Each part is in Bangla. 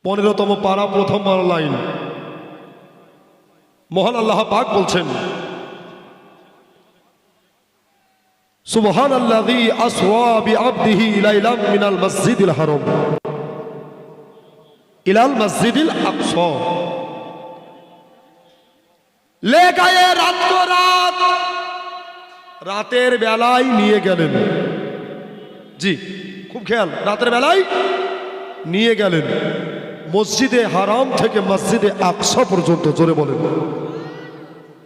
15তম পারা প্রথম লাইন। মহান আল্লাহ পাক বলছেন, সুবহানাল্লাযী আসরা বিআবদিহি লাইলাম মিনাল মসজিদিল হারাম ইলাল মসজিদিল আকসা। ले गए रात को रात, রাতের বেলায় নিয়ে গেলেন। জি, খুব খেয়াল, রাতের বেলায় নিয়ে গেলেন মসজিদে হারাম থেকে মসজিদে আকসা পর্যন্ত। জোরে বলেন।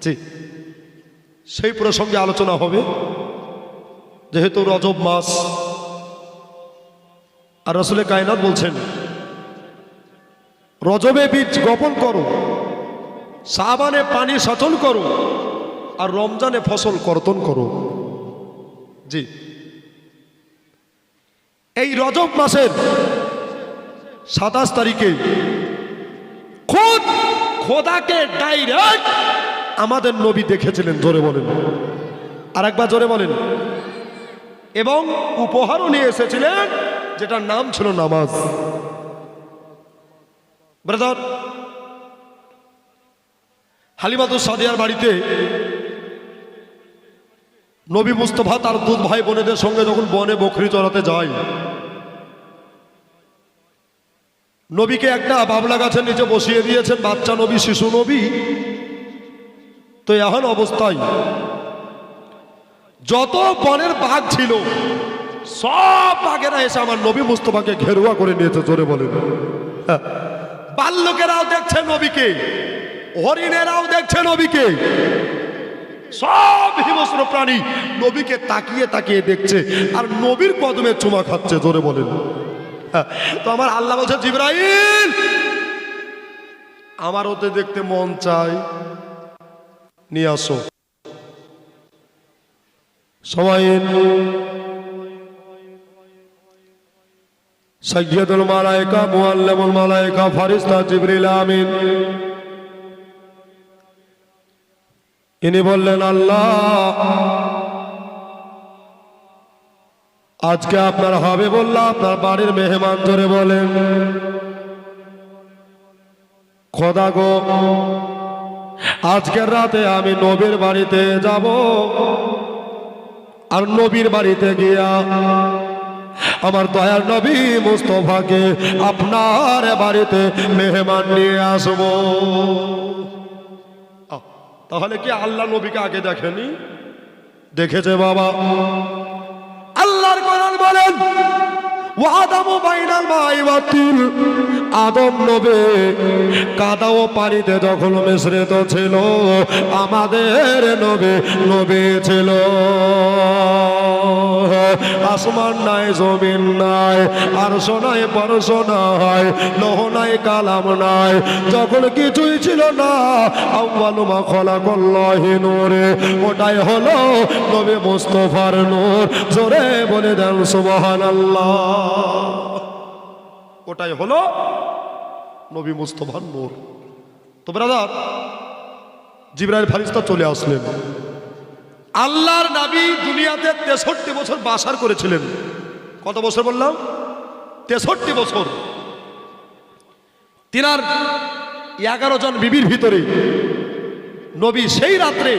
জি, সেই প্রসঙ্গে আলোচনা হবে, যেহেতু রজব মাস আর রাসূলে কায়নাত বলছেন রজবে বীজ বপন করো, শাবানে পানি সচল করো, আর রমজানে ফসল কর্তন করো। জি, এই রজব মাসের 27 তারিখে খোদাকে ডাইরেক্ট আমাদের নবী দেখেছিলেন। জোরে বলেন, আর একবার জোরে বলেন। এবং উপহারও নিয়ে এসেছিলেন, যেটার নাম ছিল নামাজ। ব্রাদার, হালিমাতুস সাদিয়ার বাড়িতে নবী মুস্তাফা তার দুধ ভাই বোনেদের সঙ্গে যখন বনে বকরি চড়াতে যায়, নবীকে একটা বাবলা গাছের নিচে বসিয়ে দিয়েছেন, বাচ্চা নবী, শিশু নবী। তো এখন অবস্থায় যত বনের বাঘ ছিল সব বাঘেরা এসে আমার নবী মুস্তাফাকে ঘেরুয়া করে নিয়েছে। জোরে বলেন। বাল্যকেরাও দেখছে নবীকে, হরিণেরাও দেখছে নবীকে, সব হিংস্র প্রাণী নবীকে তাকিয়ে তাকিয়ে দেখছে আর নবীর কদমে চুমা খাচ্ছে। জোরে বলেন। তো আমার আল্লাহ বলছে, জিবরাইল, আমার ওতে দেখতে মন চায়, নিয়ে আসো। সবাই সাইয়্যিদুল মালায়েকা মুআল্লিমুল মালায়েকা ফারিস্তা জিবরিল আমিন, ইনি বললেন, আল্লাহ আজকে আপনার হবে বললাম, আপনার বাড়ির মেহমান। ধরে বলেন, খোদা গো, আজকের রাতে আমি নবীর বাড়িতে যাব, আর নবীর বাড়িতে গিয়া আমার দয়ার নবী মুস্তাফাকে আপনার বাড়িতে মেহমান নিয়ে আসব। তাহলে কি আল্লাহ নবীকে আগে দেখেনি? দেখেছে বাবা। আল্লাহর কোরআন বলেন, ওয়াদামু বাইনাল মাই ওয়াত তিল, আদম নবী কাদা ও পানিতে যখন মিশ্রিত ছিল, আমাদের নবী ছিল। আসমান নাই, জমিন নাই, আরশ নাই, পরশ নাই, লৌহ নাই, কালাম নাই, যখন কিছুই ছিল না, আউয়ালু মা খালাকাল্লাহু নূরে, ওটাই হলো নবী মুস্তাফার নূর। জোরে বলে দেন সুবহানাল্লাহ। ওটাই হলো নবী মুস্তাফার নূর। তো ব্রাদার, জিবরাইল ফারিস্তা চলে আসলেন। আল্লাহর নবী দুনিয়াতে 63 বছর বাসার করেছিলেন। কত বছর বললাম? 63 বছর। তিনার 11 জন বিবির ভিতরে নবী সেই রাত্রে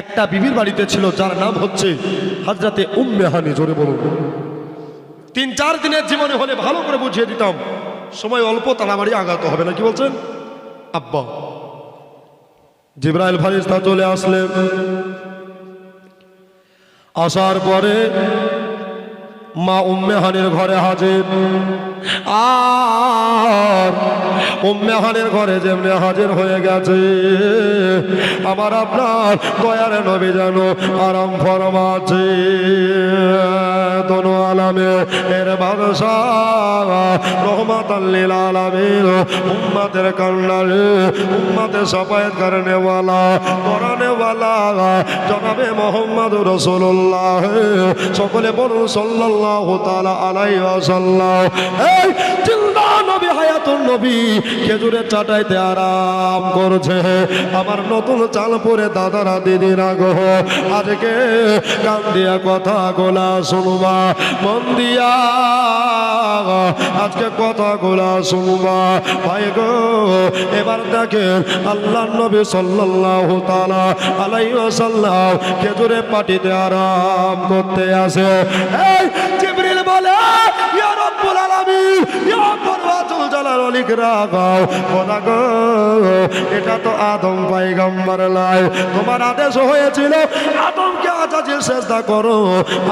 একটা বিবির বাড়িতে ছিল, যার নাম হচ্ছে হযরতে উম্মে হানি। জোরে বলুন। 3-4 দিনের জীবনে হলে ভালো করে বুঝিয়ে দিতাম, সময় অল্প, তাড়াতাড়ি আগাতে হবে না। কি বলছেন আব্বা? জিবরাইল ফারিস্তা চলে আসলেন। আসার পরে মা উম্মে হানির ঘরে হাজির। আর উম্মে হানির ঘরে যেমনি হাজির হয়ে গেছে, আমার আপনার দয়ার নবী যেন আরাম ফরমাচ্ছে। দোনো আলামে এর বাদশাহ, রহমাতাল লিল আলামিন, উম্মতের কান্নারে, উম্মতের সাফায়াত করনে ওয়ালা, করানে ওয়ালা জনাবে মুহাম্মদুর রাসূলুল্লাহ। সকলে বলুন সাল্লাল্লাহু তাআলা আলাইহি ওয়াসাল্লাম। এই জিন্দা নবী হায়াত নতুন নবী খেজুরের চাটাইতে আরাম করছে। আমার নতুন চাল পরে দাদারা দিদিরা গো, আজকে কান দিয়া কথা গোলা শুনবা, মন দিয়া আজকে কথা গোলা শুনবা ভাই গো। এবার দেখেন আল্লাহ নবী সাল্লাল্লাহু তাআলা আলাইহি ওয়াসাল্লাম খেজুরের পাটিতে আরাম করতে আসে। এই জিবরিল বলে, ইয়া রাব্বুল আলামিন, ইয়া পরওয়াতুল জালাল ওয়াল ইকরাম, খোদা গো এটা তো আদম পয়গম্বর লাই, তোমার আদেশ হয়েছিল আদমকে আজাজিল সেজদা করো,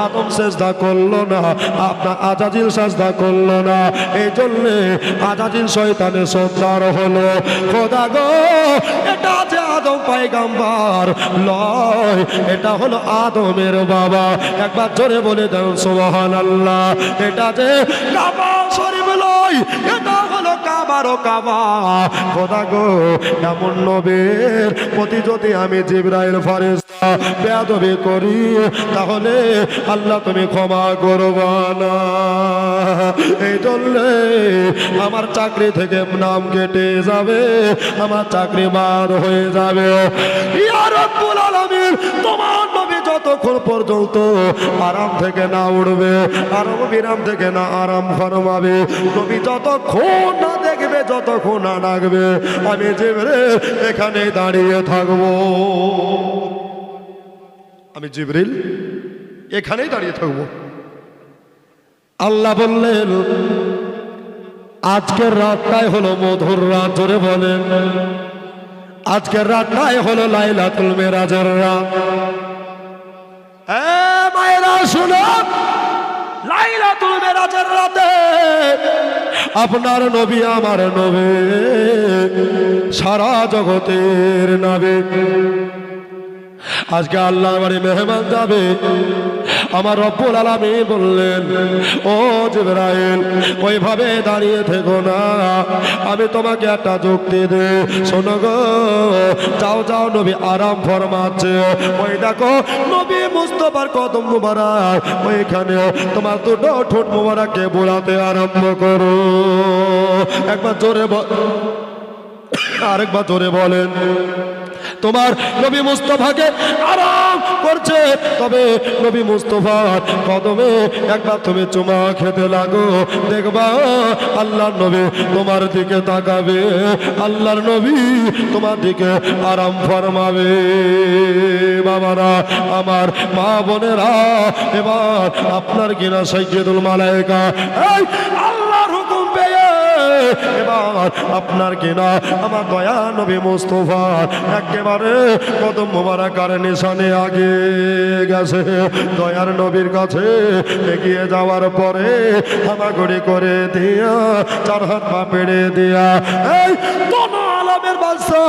আদম সেজদা করলো না, আপনার আজাজিল সেজদা করলো না, এই জন্য আজাজিল শয়তানের সর্দার হলো। খোদা গো এটা যে আদম পয়গম্বর লয়, এটা হলো আদমের বাবা। একবার জোরে বলে দেন সুবহানাল্লাহ। এটা যে কাবা শরীফ লয়, এটা হলো কাবারও কাবা। খোদা গো এমন নবীর প্রতি যদি আমি জিবরাইল ফেরেশতা বেয়াদবি করি, তাহলে আল্লাহ তুমি ক্ষমা করবা না। এই জন্য আমার চাকরি থেকে নাম কেটে যাবে, আমার চাকরি বাদ হয়ে যাবে। ইয়া রাব্বুল আলামিন, তোমার নবী যতক্ষণ পর্যন্ত আরাম থেকে না উঠবে, আরাম বিরাম থেকে না আরাম ফরমাবে, নবী যতক্ষণ না দেখবে, যতক্ষণ না ডাকবে, আমি জিবরিল এখানে দাঁড়িয়ে থাকবো। আমি জিবরিল এখানেই দাঁড়িয়ে থাকবো। আল্লাহ বললেন আজকের রাতটাই হলো মধুর রাত। জোরে বলেন আজকের রাতটাই হলো লাইলাতুল মেরাজের রাত। মায়েরা শুনো, লাইলাতুল মেরাজের রাতে আপনার নবী আমার নবী, সারা জগতের নবী। আজকে আল্লাহর বাড়ি মেহমান যাবে, আমার রব্বুল আলামিন বললেন ও জিবরাইল ওইভাবে দাঁড়িয়ে থেকো না, আমি তোমাকে একটা যুক্তি দে, শোনো গো, যাও যাও নবী আরাম ফরমাচ্ছে, ওই দেখো নবী মুস্তাফার কদম মুবারক, ওইখানে তোমার দুটো ঠোঁট মুবারককে বোলাতে আরম্ভ করো। একবার জোরে আরেকবার জোরে বলেন। তোমার নবী মুস্তাফাকে আরাম করছে, তবে নবী মুস্তাফার কদমে একবার তুমি চুমা খেতে লাগো, দেখবা আল্লাহর নবী তোমার দিকে তাকাবে, আল্লাহর নবী তোমার দিকে আরাম ফরমাবে। বাবারা আমার, মা বোনেরা, এবার আপনার কিনা সাইয়্যিদুল মালায়েকা আল্লাহর হুকুম পেয়ে এবার আপনার কিনা আমার দয়া নবী মুস্তাফা একেবারে কদম মোবারকার নিশানে আগে গেছে। দয়ার নবীর কাছে এগিয়ে যাওয়ার পরে হামাগুড়ি করে দিয়া, চার হাত পা পেড়ে দিয়া, এই দোনো আলমের বাদশা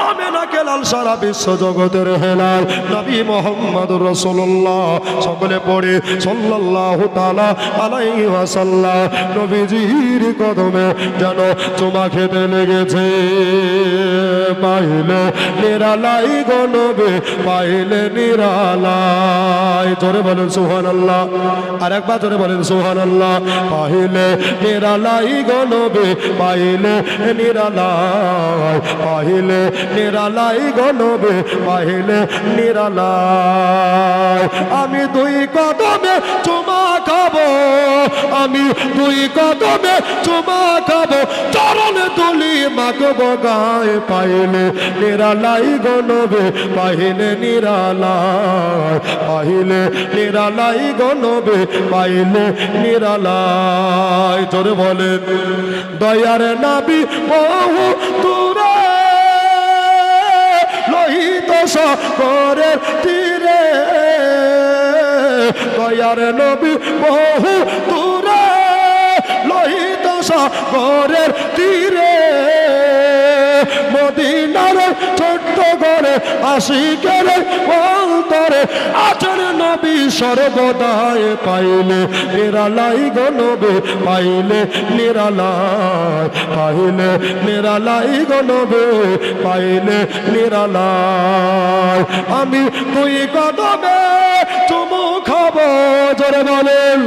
আমেনাকে লাল, সারা বিশ্ব জগতের হেলাল নবী মুহাম্মদুর রাসূলুল্লাহ, সকলে পড়ে সাল্লাল্লাহু তাআলা আলাইহি ওয়াসাল্লাম। নবীজির কদমে যেন চুমা খেতে লেগেছে। পাইলে নিরালাই গো নবী, পাইলে নিরালাই। জোরে বলেন সুবহানাল্লাহ, আর একবার জোরে বলেন সুবহানাল্লাহ। পাইলে নিরালাই গো নবী, পাইলে নিরালাই, পাইলে নিরালাই গো নবী, পাইলে নিরালাই। আমি দুই কদমে চুমা খাবো, আমি দুই কদমে চুমা খাবো, চরণে তুলি মাখবো গায়ে, পাইলে নিরালাই গো নবী, পাইলে নিরালাই, পাইলে নিরালাই গো নবী, পাইলে নিরালাই। জোরে বলেন দয়ার নবী বহু দূরে, লোহিত সাগরের তীরে, দয়ার নবী বহু দূরে, লোহিত সাগরের তীরে, মদিনার ছোট্ট ঘরে আশিকের অন্তরে আছেন নবী সর্বদাই, পাইলে নিরালাই গো নবী, পাইলে নিরালাই, পাইলে নিরালাই গো নবী, পাইলে নিরালাই। আমি দুই কদমে চুমু খাবো, জোরে বলেন,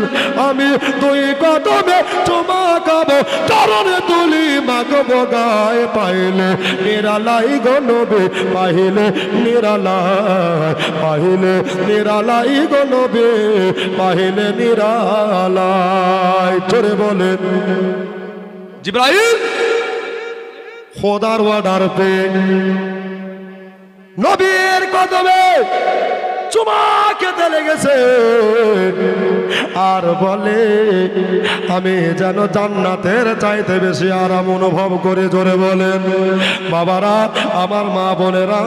আমি দুই কদমে চুমা খাবো, চরণে তুলি রাখবো গায়ে পাইলে নিরালাই গো নবী পাইলে নিরালাই পাইলে নিরালাই গো নবী পাইলে নিরালাই জোরে বলেন জিবরাইল খোদার ওয়ার্ডার পে নবীর কদমে চুমা খেতে লেগেছে আর বলে আমি যেন জান্নাতের চাইতে বেশি আরাম অনুভব করে জোরে বলেন বাবারা আমার মা বোনেরা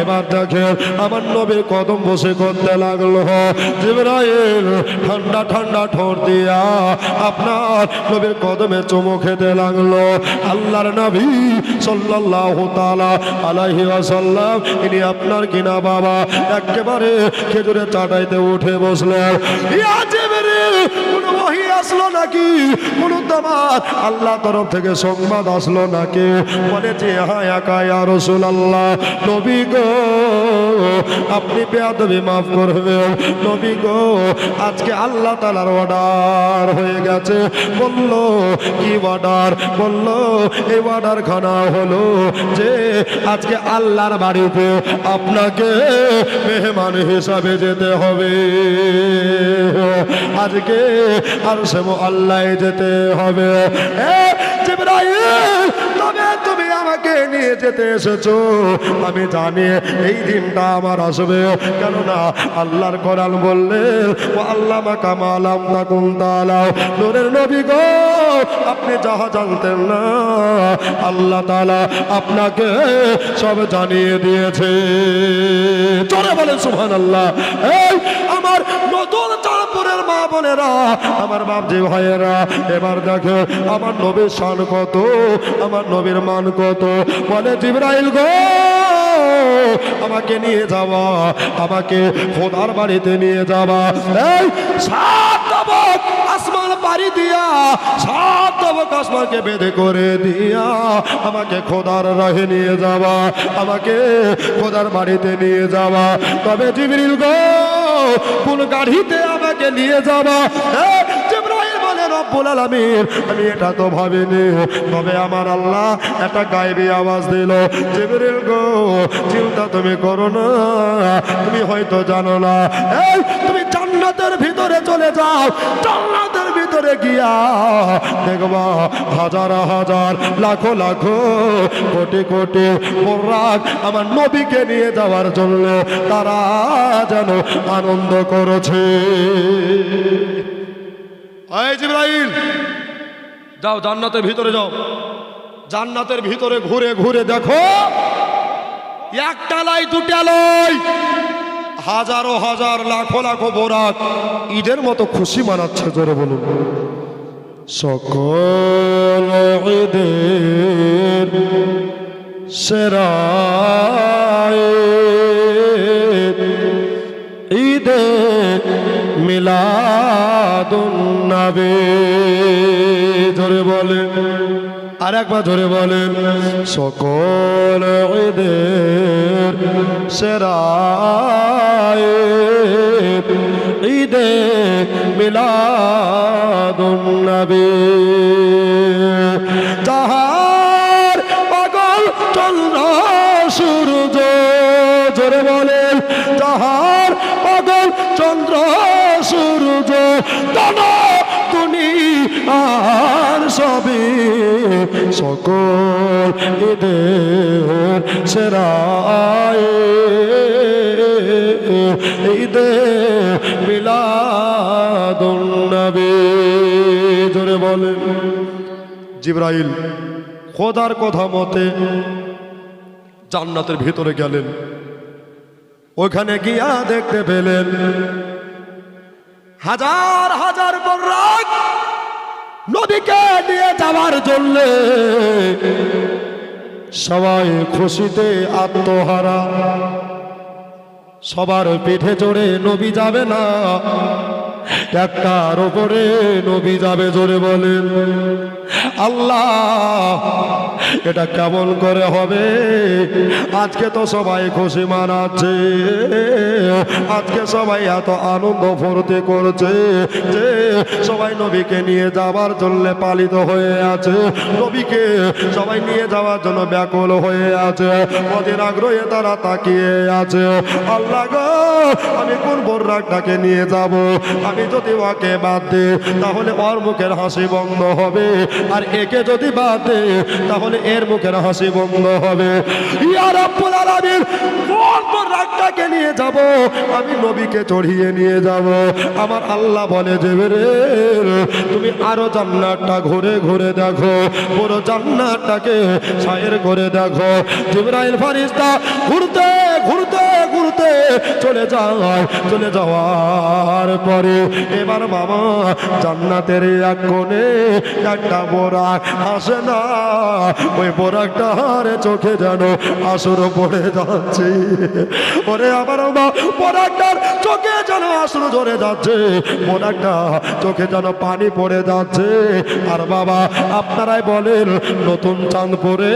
এবার দেখেন আমার নবীর কদম বসে করতে লাগলো জিবরাইল ঠান্ডা ঠান্ডা ঠোঁট দিয়া আপনার নবীর কদমে চুমো খেতে লাগলো আল্লাহর নবী সাল্লাল্লাহু তাআলা আলাইহি ওয়াসাল্লাম ইনি আপনার কিনা বাবা একেবারে খেজুরের চাটাইতে উঠে বসলেন ইয়া জিবরিল কোন ওহী আসলো নাকি কোন তোমার আল্লাহ তরফ থেকে সংবাদ আসলো নাকি বলে যে হ্যাঁ একা ইয়া রাসূলুল্লাহ নবী গো আপনি বেয়াদবি মাফ করবেন নবী গো আজকে আল্লাহ তাআলার অর্ডার হয়ে গেছে বলল কি অর্ডার বলল এই অর্ডার খানা হলো যে আজকে আল্লাহর বাড়িতে আপনাকে মেহমান হিসাবে যেতে হবে আজকে আর সে আল্লাহ যেতে হবে জিবরাইল তবে তুমি আমাকে নিয়ে যেতে এসেছো আমি জানি এই দিনটা আমার আসবে কেননা আল্লাহর কোরআন বললেন ও আল্লামা কামা লাম তাকুন তাআলা নূরের নবী গো আপনি যাহা জানতেন না আল্লাহ তাআলা আপনাকে সব জানিয়ে দিয়েছে চলে বলেন সুবহানাল্লাহ এই আমার নতুন চাঁদপুরের মা বোনেরা আমার বাপজি ভাইয়েরা এবার দেখো আমার নবীর শান কত আমার নবীর মান কত বলে জিবরাইল গো আমাকে নিয়ে যাওয়া আমাকে খোদার বাড়িতে নিয়ে যাওয়া এই সাত তবক আসমান পাড়ি দিয়া সাত তবক আসমানকে বেঁধে করে দিয়া আমাকে খোদার রাহে নিয়ে যাওয়া আমাকে খোদার বাড়িতে নিয়ে যাওয়া তবে জিবরিল গো কোন গাড়িতে আমাকে নিয়ে যাওয়া জিবরাইল বলে রব্বুল আলামিন আমি এটা তো ভাবিনি তবে আমার আল্লাহ একটা গায়েবী আওয়াজ দিল জিবরিল গো চিন্তা তুমি করো না তুমি হয়তো জানো না এই তুমি জান্নাতের ভিতরে চলে যাও জান্নাতের ভিতরে গিয়া দেখবা হাজার হাজার লাখো লাখো কোটি কোটি মুরাদ আমার নবীকে নিয়ে যাওয়ার জন্য তারা যেন আনন্দ করেছে এই জিবরাইল যাও জান্নাতের ভিতরে যাও জান্নাতের ভিতরে ঘুরে ঘুরে দেখো একটা লাই দুটা লাই হাজারো হাজার লাখো লাখো বোরাক ঈদের মতো খুশি মানাচ্ছে জোরে বলুন সকল ঈদের সেরা ঈদে মিলাদুন নবী জোরে বলেন আর একবার ধরে বলেন সকল ঈদের সেরা ঈদে মিলাদুন নবী যাহার পাগল চন্দ্র সূর্য জোরে বলেন যাহার পাগল চন্দ্র সূর্য আর সবে সকল ঈদের সেরা ঈদে মিলাদুন নবী জোরে বলেন জিবরাইল খোদার কথা মতে জান্নাতের ভিতরে গেলেন ওখানে গিয়া দেখতে পেলেন হাজার হাজার বর্রাক নবীকে নিয়ে যাওয়ার জন্য সবাই খুশিতে আত্মহারা সবার পিঠে চড়ে নবী যাবে না একটার উপরে নবী যাবে, জোরে বলেন আল্লাহ। এটা কেমন করে হবে? আজকে তো সবাই খুশি মানাচ্ছে, আজকে সবাই এত আনন্দ ফুর্তি করছে যে সবাই নবীকে নিয়ে যাবার জন্য পালিত হয়ে আছে, নবীকে সবাই নিয়ে যাওয়ার জন্য ব্যাকুল হয়ে আছে, ওদের আগ্রহে তারা তাকিয়ে আছে। আল্লাহ গো, আমি কোন বোরাকটাকে নিয়ে যাব? আমি যদি ওকে বাদ দিই তাহলে ওর মুখের হাসি বন্ধ হবে, আর একে যদি বাদ দিই তাহলে এর মুখের হাসি বন্ধ হবে। ইয়া রাব্বুল আলামিন, কোন বোরাকটাকে নিয়ে যাব? আমি নবীকে চড়িয়ে নিয়ে যাব। আমার আল্লাহ বলে, জিবরিল তুমি আরো জান্নাতটা ঘুরে ঘুরে দেখো, পুরো জান্নাতটাকে সায়ের করে দেখো। জিবরাইল ফেরেশতা ঘুরতে ঘুরতে ঘুরতে চলে যায়, চলে যাওয়ার পরে এবার বাবা জান্নাতের এক কোণে একটা বোরাক আসে না, ওই বোরাকটা হারে চোখে যেন আসর পড়ে যাচ্ছে। ওরে আবার বোরাকটার চোখে যেন আসর ঝরে যাচ্ছে, বোরাকটা চোখে যেন পানি পড়ে যাচ্ছে। আর বাবা আপনারাই বলেন, নতুন চাঁদ পরে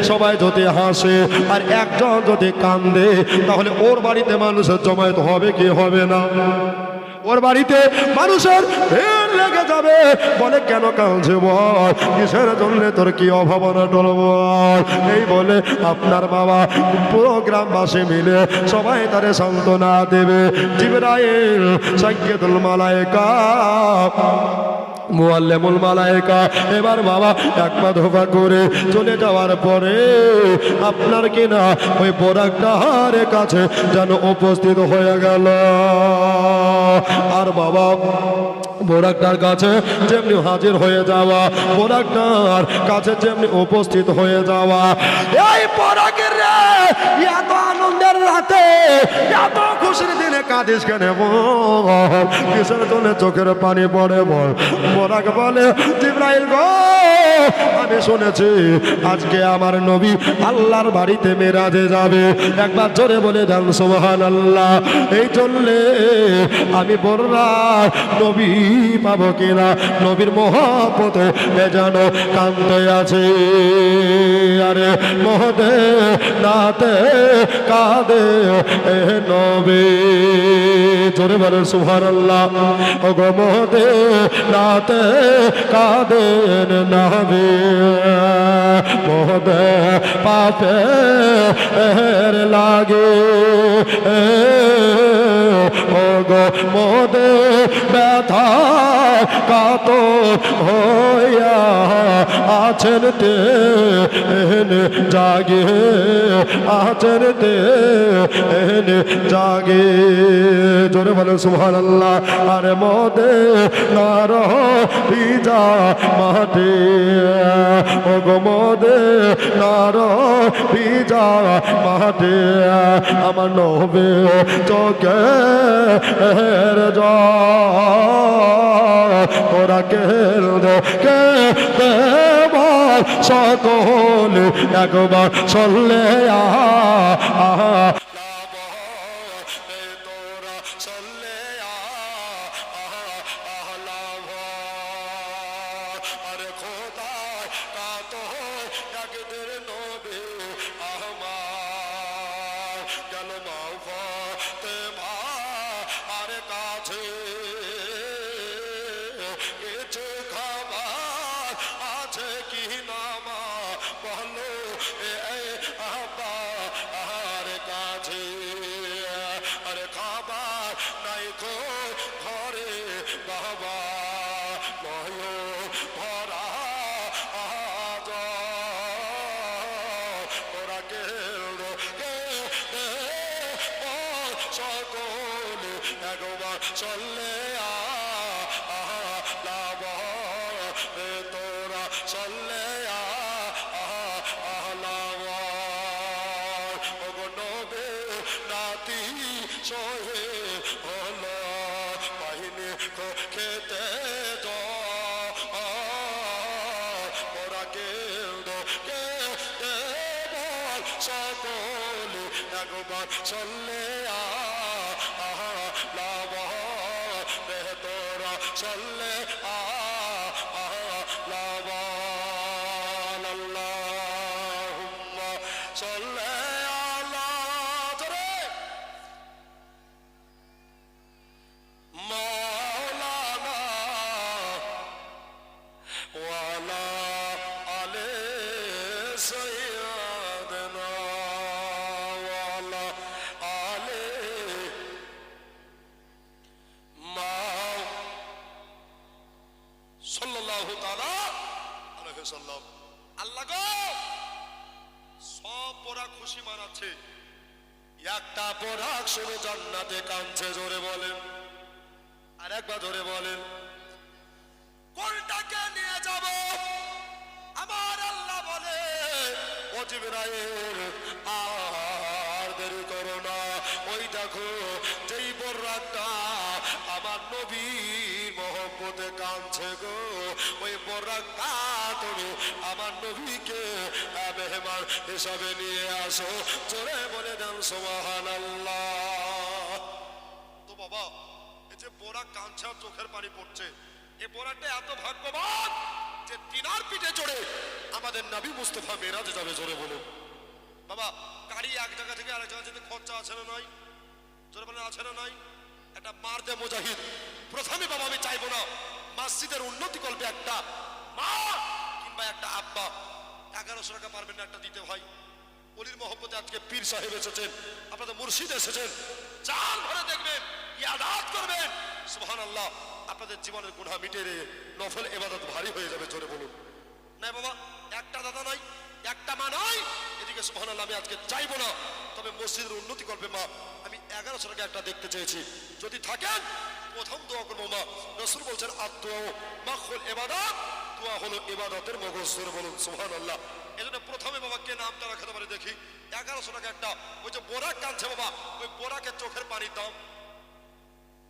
সবাই যদি হাসে আর একজন যদি কান্দে তাহলে ওর বাড়িতে মানুষের জমায়েত হবে কি হবে না? ওর বাড়িতে মানুষের ভিড় লেগে যাবে। বলে কেন কাঁদছে বল, কিসের জন্য, তোর কি অভাবনা টল বল। এই বলে আপনার বাবা পুরো গ্রামবাসী মিলে সবাই তারে সান্ত্বনা দেবে। জিবরাইল সাইয়্যিদুল মালায়েকা মুআল্লিমুল মালায়েকা এবার বাবা এক পা ধোপা করে চলে যাওয়ার পরে আপনার কিনা ওই বোরাকটা হারে কাছে যেন উপস্থিত হয়ে গেল। আর বাবা বোরাকটার কাছে যেমনি হাজির হয়ে যাওয়া, বোরাকটার কাছে যেমনি উপস্থিত হয়ে যাওয়া, এই বোরাকের রে এত আনন্দের রাতে এত খুশির দিনে কাঁদিস কেন বল, কিসের জন্য চোখের পানি পড়ে বল। বোরাক বলে, জিবরাইল গো, আমি শুনেছি আজকে আমার নবী আল্লাহর বাড়িতে মেরাজে যাবে। একবার জোরে বলে দেন সুবহানাল্লাহ। এই জন্যে আমি বললাম নবী পাবো কিনা, নবীর মহব্বতে যেন কাঁদতে আছে। আরে মহদে নাতে কাঁদে এ নবী, জোরে বলে সুবহানাল্লাহ। ও গো মহদে নাতে কাঁদেন নবী, মহদে পাপে এর লাগে, ও গো মহদে ব্যথা কাত হইয়া আছেন তে জাগে, আছেন তে জাগে, জোরে বলে সুবহানাল্লাহ। আরে মদে নার ভিজা মাটি, ও গো মদে নার ভিজা মাটি, আমার নবে চোখে ওরা কেঁদে কেঁদে বল সকল একবার চললে চলে তোরা চলে নবে নাতি সহে হলো বাহিনী খেতে ওরা সকলে একবার চলে সাল্লি আলা আল্লাহুম্মা সাল্লি আলা মাওলানা ওয়া আলা আলি সাইয়্যিদিনা ওয়া আলা আলি সাল্লাল্লাহু তাআলা আলাইহি ওয়াসাল্লাম। আল্লাহ গো সব পোড়া খুশি মানাচ্ছে, একটা পোড়াক শুধু জান্নাতে কাঁদছে। জোরে বলেন, আর একবার জোরে বলেন, কোনটাকে নিয়ে যাব? আমার আল্লাহ বলে, ও জিবরাইল আর দেরি করো না, ওই দেখো যেই বোরাকটা আমার নবীর মহব্বতে কাঁদছে গো, ওই বোরাকটা তুমি আমার নবীকে মেহমান হিসাবে নিয়ে আসো। জোরে বলে দেন সুবহানাল্লাহ। তো বাবা এই যে বোরাক কাঁদছে আর চোখের পানি পড়ছে, এই বোরাকটা এত ভাগ্যবান যে তিনার পিঠে চড়ে আমাদের নবী মুস্তাফা মেরাজে যাবে। জোরে বলুন বাবা, গাড়ি এক জায়গা থেকে আরেক জায়গা যেতে খরচা আছে না নাই? জোরে বলেন আছে না নাই? একটা মারদে মুজাহিদ প্রথমে বাবা আমি চাইবো না মসজিদের উন্নতি করবে একটা মা কিংবা একটা আব্বা 1100 টাকা পারবেন না একটা দিতে ভাই? অলির মহব্বতে আজকে পীর সাহেব এসেছেন, আপনাদের মুর্শিদ এসেছেন, চাল ভরে দেখবেন, ইয়াদাত করবেন, সুবহানাল্লাহ, আপনাদের জীবনের গুনাহ মিটে রে নফল ইবাদত ভারী হয়ে যাবে। জোরে বলুন না বাবা, একটা দাদা নাই, একটা মা নাই, এদিকে সুবহানাল্লাহ আমি আজকে চাইবো না, তবে মসজিদের উন্নতি করবে মা আমি 1100 টাকা একটা দেখতে চেয়েছি। যদি থাকেন প্রথম দোয়া করবো মা, রাসূল বলছেন আদ-দুআ মাখুল ইবাদত, দোয়া হলো ইবাদতের মগজ। জোরে বলুন সুবহানাল্লাহ। এজন্য প্রথমে বাবা কে নামটা রাখাতে পারে দেখি? 1100 টাকা একটা। ওই যে বোরাক কাঁদছে বাবা, ওই বোরাকের চোখের পানির দাম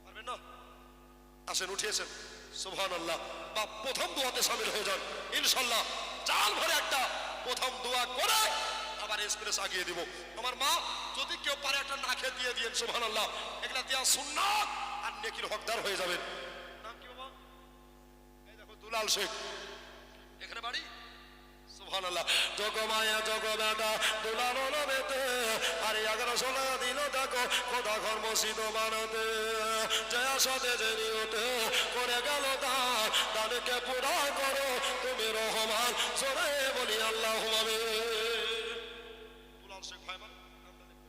পারবেন না? আসেন উঠিয়েছেন সুবহানাল্লাহ। বা প্রথম দোয়াতে শামিল হয়ে যান ইনশাআল্লাহ। চাল ভরে একটা প্রথম দোয়া করে আবার এক্সপ্রেস আগিয়ে দিব। আমার মা যদি কেউ পারে একটা না খেয়ে দিয়ে দিয়েন সুবহানাল্লাহ, এগুলা দেওয়া সুন্নাত আর নেকির হকদার হয়ে যাবেন। নাম কি বাবা? এই দেখো দুলাল শেখ, এখানে বাড়ি। সুবহানাল্লাহ। জগমায়া জগবেটা দুলাল নবেতে আর 1100 টাকা দিল দেখো খোদা ঘর মসজিদ বানাতে, জয়া সাথে জেনে ওঠে করে গেল দান, দানকে পুরা করো তুমি রহমান। জোরে বলি আল্লাহুম্মা আমিন। দুলাল শেখ ভাই মানে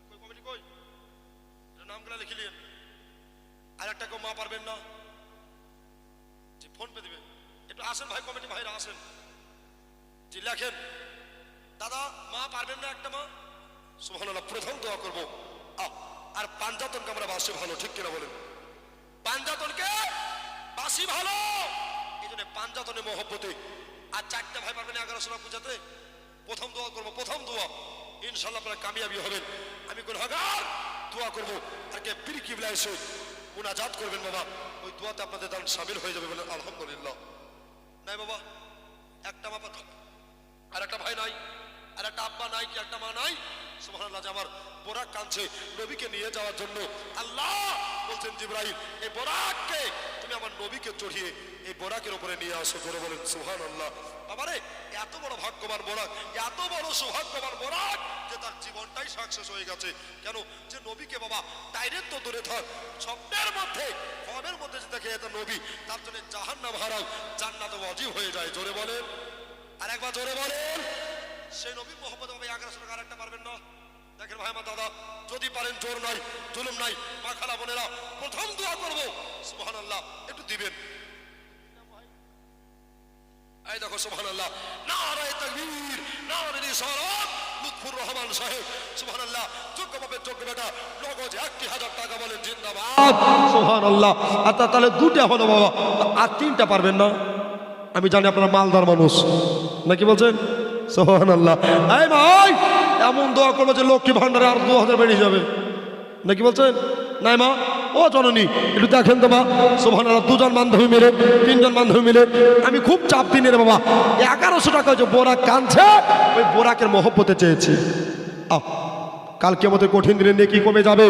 কই কমিটি কই নামগুলা লিখিলেন? আর একটা কেউ মা পারবেন না? জি ফোন পে দিবেন, একটু আসেন ভাই, কমিটি ভাইরা আসেন, জি লেখেন। দাদা মা পারবেন না একটা মা? সুবহানাল্লাহ। প্রথম দোয়া করবো আর পাঞ্জাতনকে আমরা বাসি ভালো, ঠিক কিনা বলেন? পাঞ্জাতনকে বাসি ভালো, এই জন্য পাঞ্জাতনে মহব্বতে। আর 4টা ভাই পারবেন 1100 টাকা পূজাতে? প্রথম দোয়া করবো, প্রথম দোয়া ইনশাআল্লাহ আপনারা কামিয়াবি হবেন। আমি গুনাহগার দোয়া করবো, আর কে পীর কিবলা এসে মুনাজাত করবেন বাবা, ওই দোয়াতে আপনাদের দান শামিল হয়ে যাবে। বলেন আলহামদুলিল্লাহ। নাই বাবা একটা মা পাতা, আর একটা ভাই নাই, আর একটা আব্বা নাই, কি একটা মা নাই? সুবহানাল্লাহ। যে আমার বোরাক কাঁদছে নবীকে নিয়ে যাওয়ার জন্য, আল্লাহ বলছেন জিবরাইল এই বোরাককে তুমি আমার নবীকে চড়িয়ে এই বোরাকের উপরে নিয়ে আসো। করে বলেন সুবহানাল্লাহ। বাবারে এত বড় ভাগ্যবান বোরাক, এত বড় সৌভাগ্যবান বোরাক যে তার জীবনটাই সাকসেস হয়ে গেছে। কেন? যে নবীকে বাবা ডাইরেক্ট তো দূরে থাক, স্বপ্নের মধ্যে খবের মধ্যে যে দেখে এত নবী, তার জন্য জাহান্নাম হারাম জান্নাত ওয়াজিব হয়ে যায়। জোরে বলেন, আর একবার জোরে বলেন। সেই নবীর মোহাম্মদ বাবা 1100 টাকা আরেকটা পারবেন না? দেখেন ভাই আমার দাদা, যদি পারেন, জোর নাই জুলুম নাই, মা খালা বোনেরা প্রথম দোয়া করবো সুবহানাল্লাহ একটু দিবেন। এই দেখো সুবহানাল্লাহ, নারে তাকবীর, নারে রিসালাত, লুৎফুর রহমান সাহেব সুবহানাল্লাহ, যোগ্য বাপের যোগ্য বেটা, নগদ 1000 টাকা বলেন জিন্দাবাদ সুবহানাল্লাহ। আচ্ছা তাহলে 2টা হলো বাবা, আর 3টা পারবেন না? আমি জানি আপনারা মালদার মানুষ, নাকি বলছেন? সুবহানাল্লাহ। এই ভাই এমন দোয়া করবো যে লক্ষ্মী ভান্ডারে আর 2000 বেড়ে যাবে, নাকি বলছেন? নাই মা, ও জননী একটু দেখেন তো মা, সুবহানাল্লাহ। 2জন বান্ধবী মিলে, 3জন বান্ধবী মিলে আমি খুব চাপ দিই রে বাবা, 1100 টাকা যে বোরাক কাঁদছে, ওই বোরাকের মহব্বতে চেয়েছি। কাল কিয়ামতের কঠিন দিনে নেকি কমে যাবে।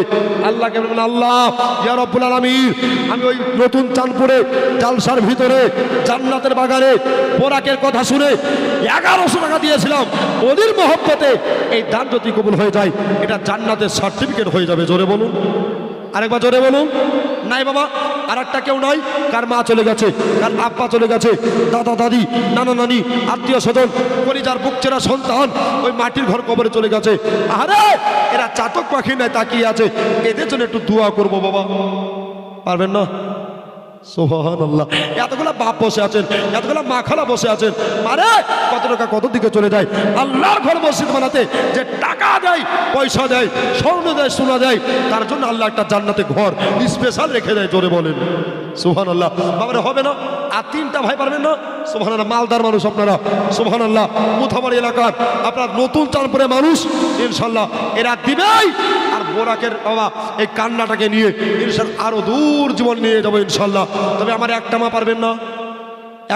আল্লাহকে বলবেন, আল্লাহ ইয়া রব্বুল আলামিন, আমি ওই নতুন চাঁদপুরে জালসার ভিতরে জান্নাতের বাগানে বোরাকের কথা শুনে 1100 টাকা দিয়েছিলাম, ওদের মহব্বতে এই দান যদি কবুল হয়ে যায়, এটা জান্নাতের সার্টিফিকেট হয়ে যাবে। জোরে বলুন, আরেকবার জোরে বলুন। নাই বাবা, আর একটা কেউ নাই, কার মা চলে গেছে, কার আব্বা চলে গেছে, দাদা দাদি নানা নানি আত্মীয় স্বজন পরিবার বুক চেরা সন্তান ওই মাটির ঘর কবরে চলে গেছে। আরে এরা চাতক পাখি নাই তাকিয়ে আছে, এদের জন্য একটু দোয়া করবো বাবা, পারবেন না? সুবহানাল্লাহ। এতগুলা বাপ বসে আছেন, এতগুলা মা খালা বসে আছেন, আরে কত টাকা কত দিকে চলে যায় আল্লাহর ঘর মসজিদ বানাতে। যে টাকা দেয়, পয়সা দেয়, স্বর্ণ দেয়, সোনা দেয়, তার জন্য আল্লাহ একটা জান্নাতে ঘর স্পেশাল রেখে দেয়। জোরে বলেন সুবহানাল্লাহ। বাবারে হবে না? আর 3টা ভাই পারবেন না? সুবহানাল্লাহ। মালদার মানুষ আপনারা, সুবহানাল্লাহ। মুথাবাড়ি এলাকার আপনার নতুন চাঁদপুরের মানুষ, ইনশাল্লাহ এরা দিবেই। আর বোরাকের বাবা এই কান্নাটাকে নিয়ে ইনশাল্লাহ আরো দূর জীবন নিয়ে যাবো ইনশাল্লাহ। তবে আমার একটা মা পারবেন না,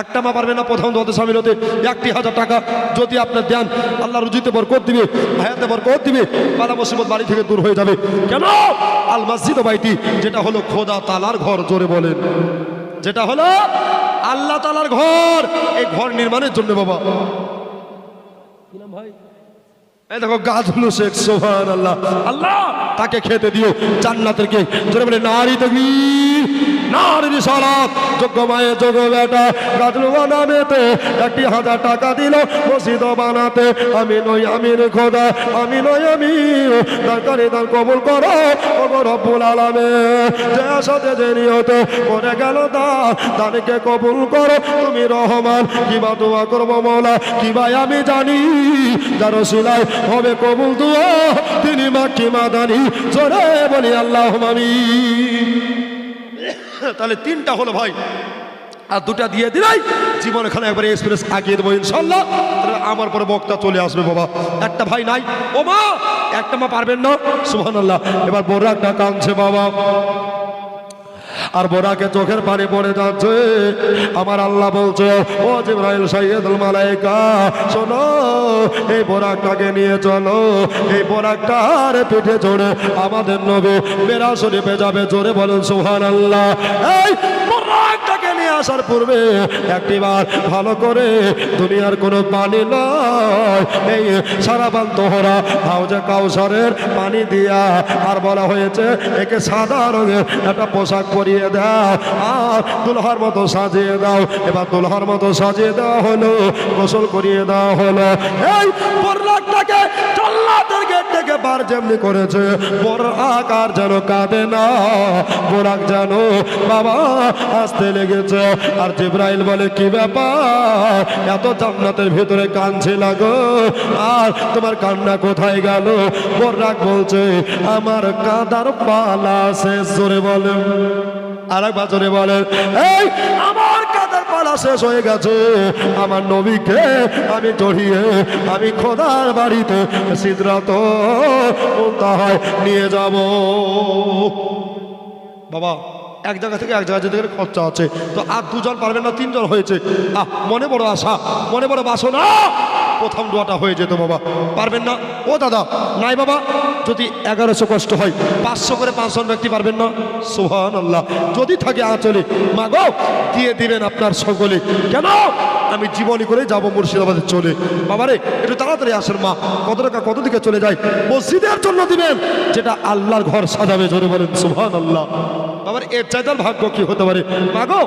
একটা মা পারবেন না প্রথম দোয়াতে সামিল হতে। 1,000 টাকা যদি আপনার দেন, আল্লাহ রুজিতে বরকত দিবে, হায়াতে বরকত দিবে, বালা মুসিবত বাড়ি থেকে দূর হয়ে যাবে। কেন? আল মসজিদ বাইতি, যেটা হলো খোদা তাআলার ঘর। জোরে বলেন, যেটা হলো আল্লাহ তাআলার ঘর। এই ঘর নির্মাণের জন্য বাবা ভাই এই দেখো গাজলু শেখ, সুবহানাল্লাহ। আল্লাহ তাকে খেতে দিও জান্নাতের কে। জোরে বলে নারী তাকবীর, নারী রিসালাত। যোগ্য মায়ের যোগ্য বেটা গাজলু বানাবেতে 1,000 টাকা দিল মসজিদ বানাতে। আমি নই আমির খোদা, আমি নই আমি, দরকারি দান কবুল করো ও রব্বুল আলামিন। যে আশাতে যে নিয়ত করে গেল দান, দানকে কবুল করো তুমি রহমান। কিবা দোয়া করবো মওলা, কিবা আমি জানি, যার ওসিলায় হবে কবুল দোয়া, তিনি মাক্কি মাদানি। জোরে বলি আল্লাহুম্মা আমিন। তাহলে 3টা হলো ভাই, আর 2টা দিয়ে দিলাই জীবন এখানে একবারে এক্সপ্রেস আগিয়ে দেবো ইনশাল্লাহ। আমার পরে বক্তা চলে আসবে বাবা। একটা ভাই নাই, ও মা একটা মা পারবেন না? সুবহানাল্লাহ। এবার বোরাকটা কাঁদছে বাবা, আর বোরাকে চোখের পানি পড়ে যাচ্ছে। আমার আল্লাহ বলছে, ও জিবরাইল সাইয়্যিদুল মালায়েকা, শোনো এই বোরাকটাকে নিয়ে চলো, এই বোরাকটার পিঠে চড়ে আমাদের নবী মেরাজ শরীফে যাবে। জোরে বলেন সুবহানাল্লাহ। এই বোরাকটাকে নিয়ে আসার পূর্বে একটিবার ভালো করে দুনিয়ার কোনো পানি নয়, এই সারাবান তোহরা হাউজে কাউসারের পানি দিয়া, আর বলা হয়েছে একে সাদা রঙের একটা পোশাক পরিয়ে দাও, আর দুলহার মতো সাজিয়ে দাও। এবার দুলহার মতো সাজিয়ে দেওয়া হলো, গোসল করিয়ে দেওয়া হলো। এই বোরাকটাকে জান্নাতের গেট থেকে বার যেমনি করেছে, বোরাক আর যেন কাঁদে না, বোরাক যেন বাবা আসতে লেগেছে। আর জিবরাইল বলে, কি ব্যাপার, এত জান্নাতের ভিতরে কাঁদছে লাগো, আর তোমার কান্না কোথায় গেল? বোরাক বলছে, আমার কাঁদার পালা শেষ। জোরে বলেন, আর একবার জোরে বলেন, এই আমার কাঁদার পালা শেষ হয়ে গেছে। আমার নবীকে আমি চড়িয়ে আমি খোদার বাড়িতে সিদরাতুল মুনতাহায় নিয়ে যাব। বাবা এক জায়গা থেকে এক জায়গায় যেতে গেলে খরচা আছে, তো আর 2জন পারবেন না, 3জন হয়েছে। মনে বড় আশা, মনে বড় বাসনা, প্রথম দোয়াটা হয়ে যেত বাবা। পারবেন না? ও দাদা নাই বাবা, যদি 1100 কষ্ট হয় 500 করে 5জন ব্যক্তি পারবেন না? সুবহানাল্লাহ। যদি থাকে আঁচলে মাগো দিয়ে দিবেন আপনার সকলে। কেন? আমি জীবনী করে যাব মুর্শিদাবাদে চলে। বাবারে একটু তাড়াতাড়ি আসেন মা। কত টাকা কত দিকে চলে যায় মসজিদের জন্য দিবেন, যেটা আল্লাহর ঘর সাজাবে। জোরে বলেন সুবহানাল্লাহ। বাবার এর চাইতে ভাগ্য কি হতে পারে? মাগো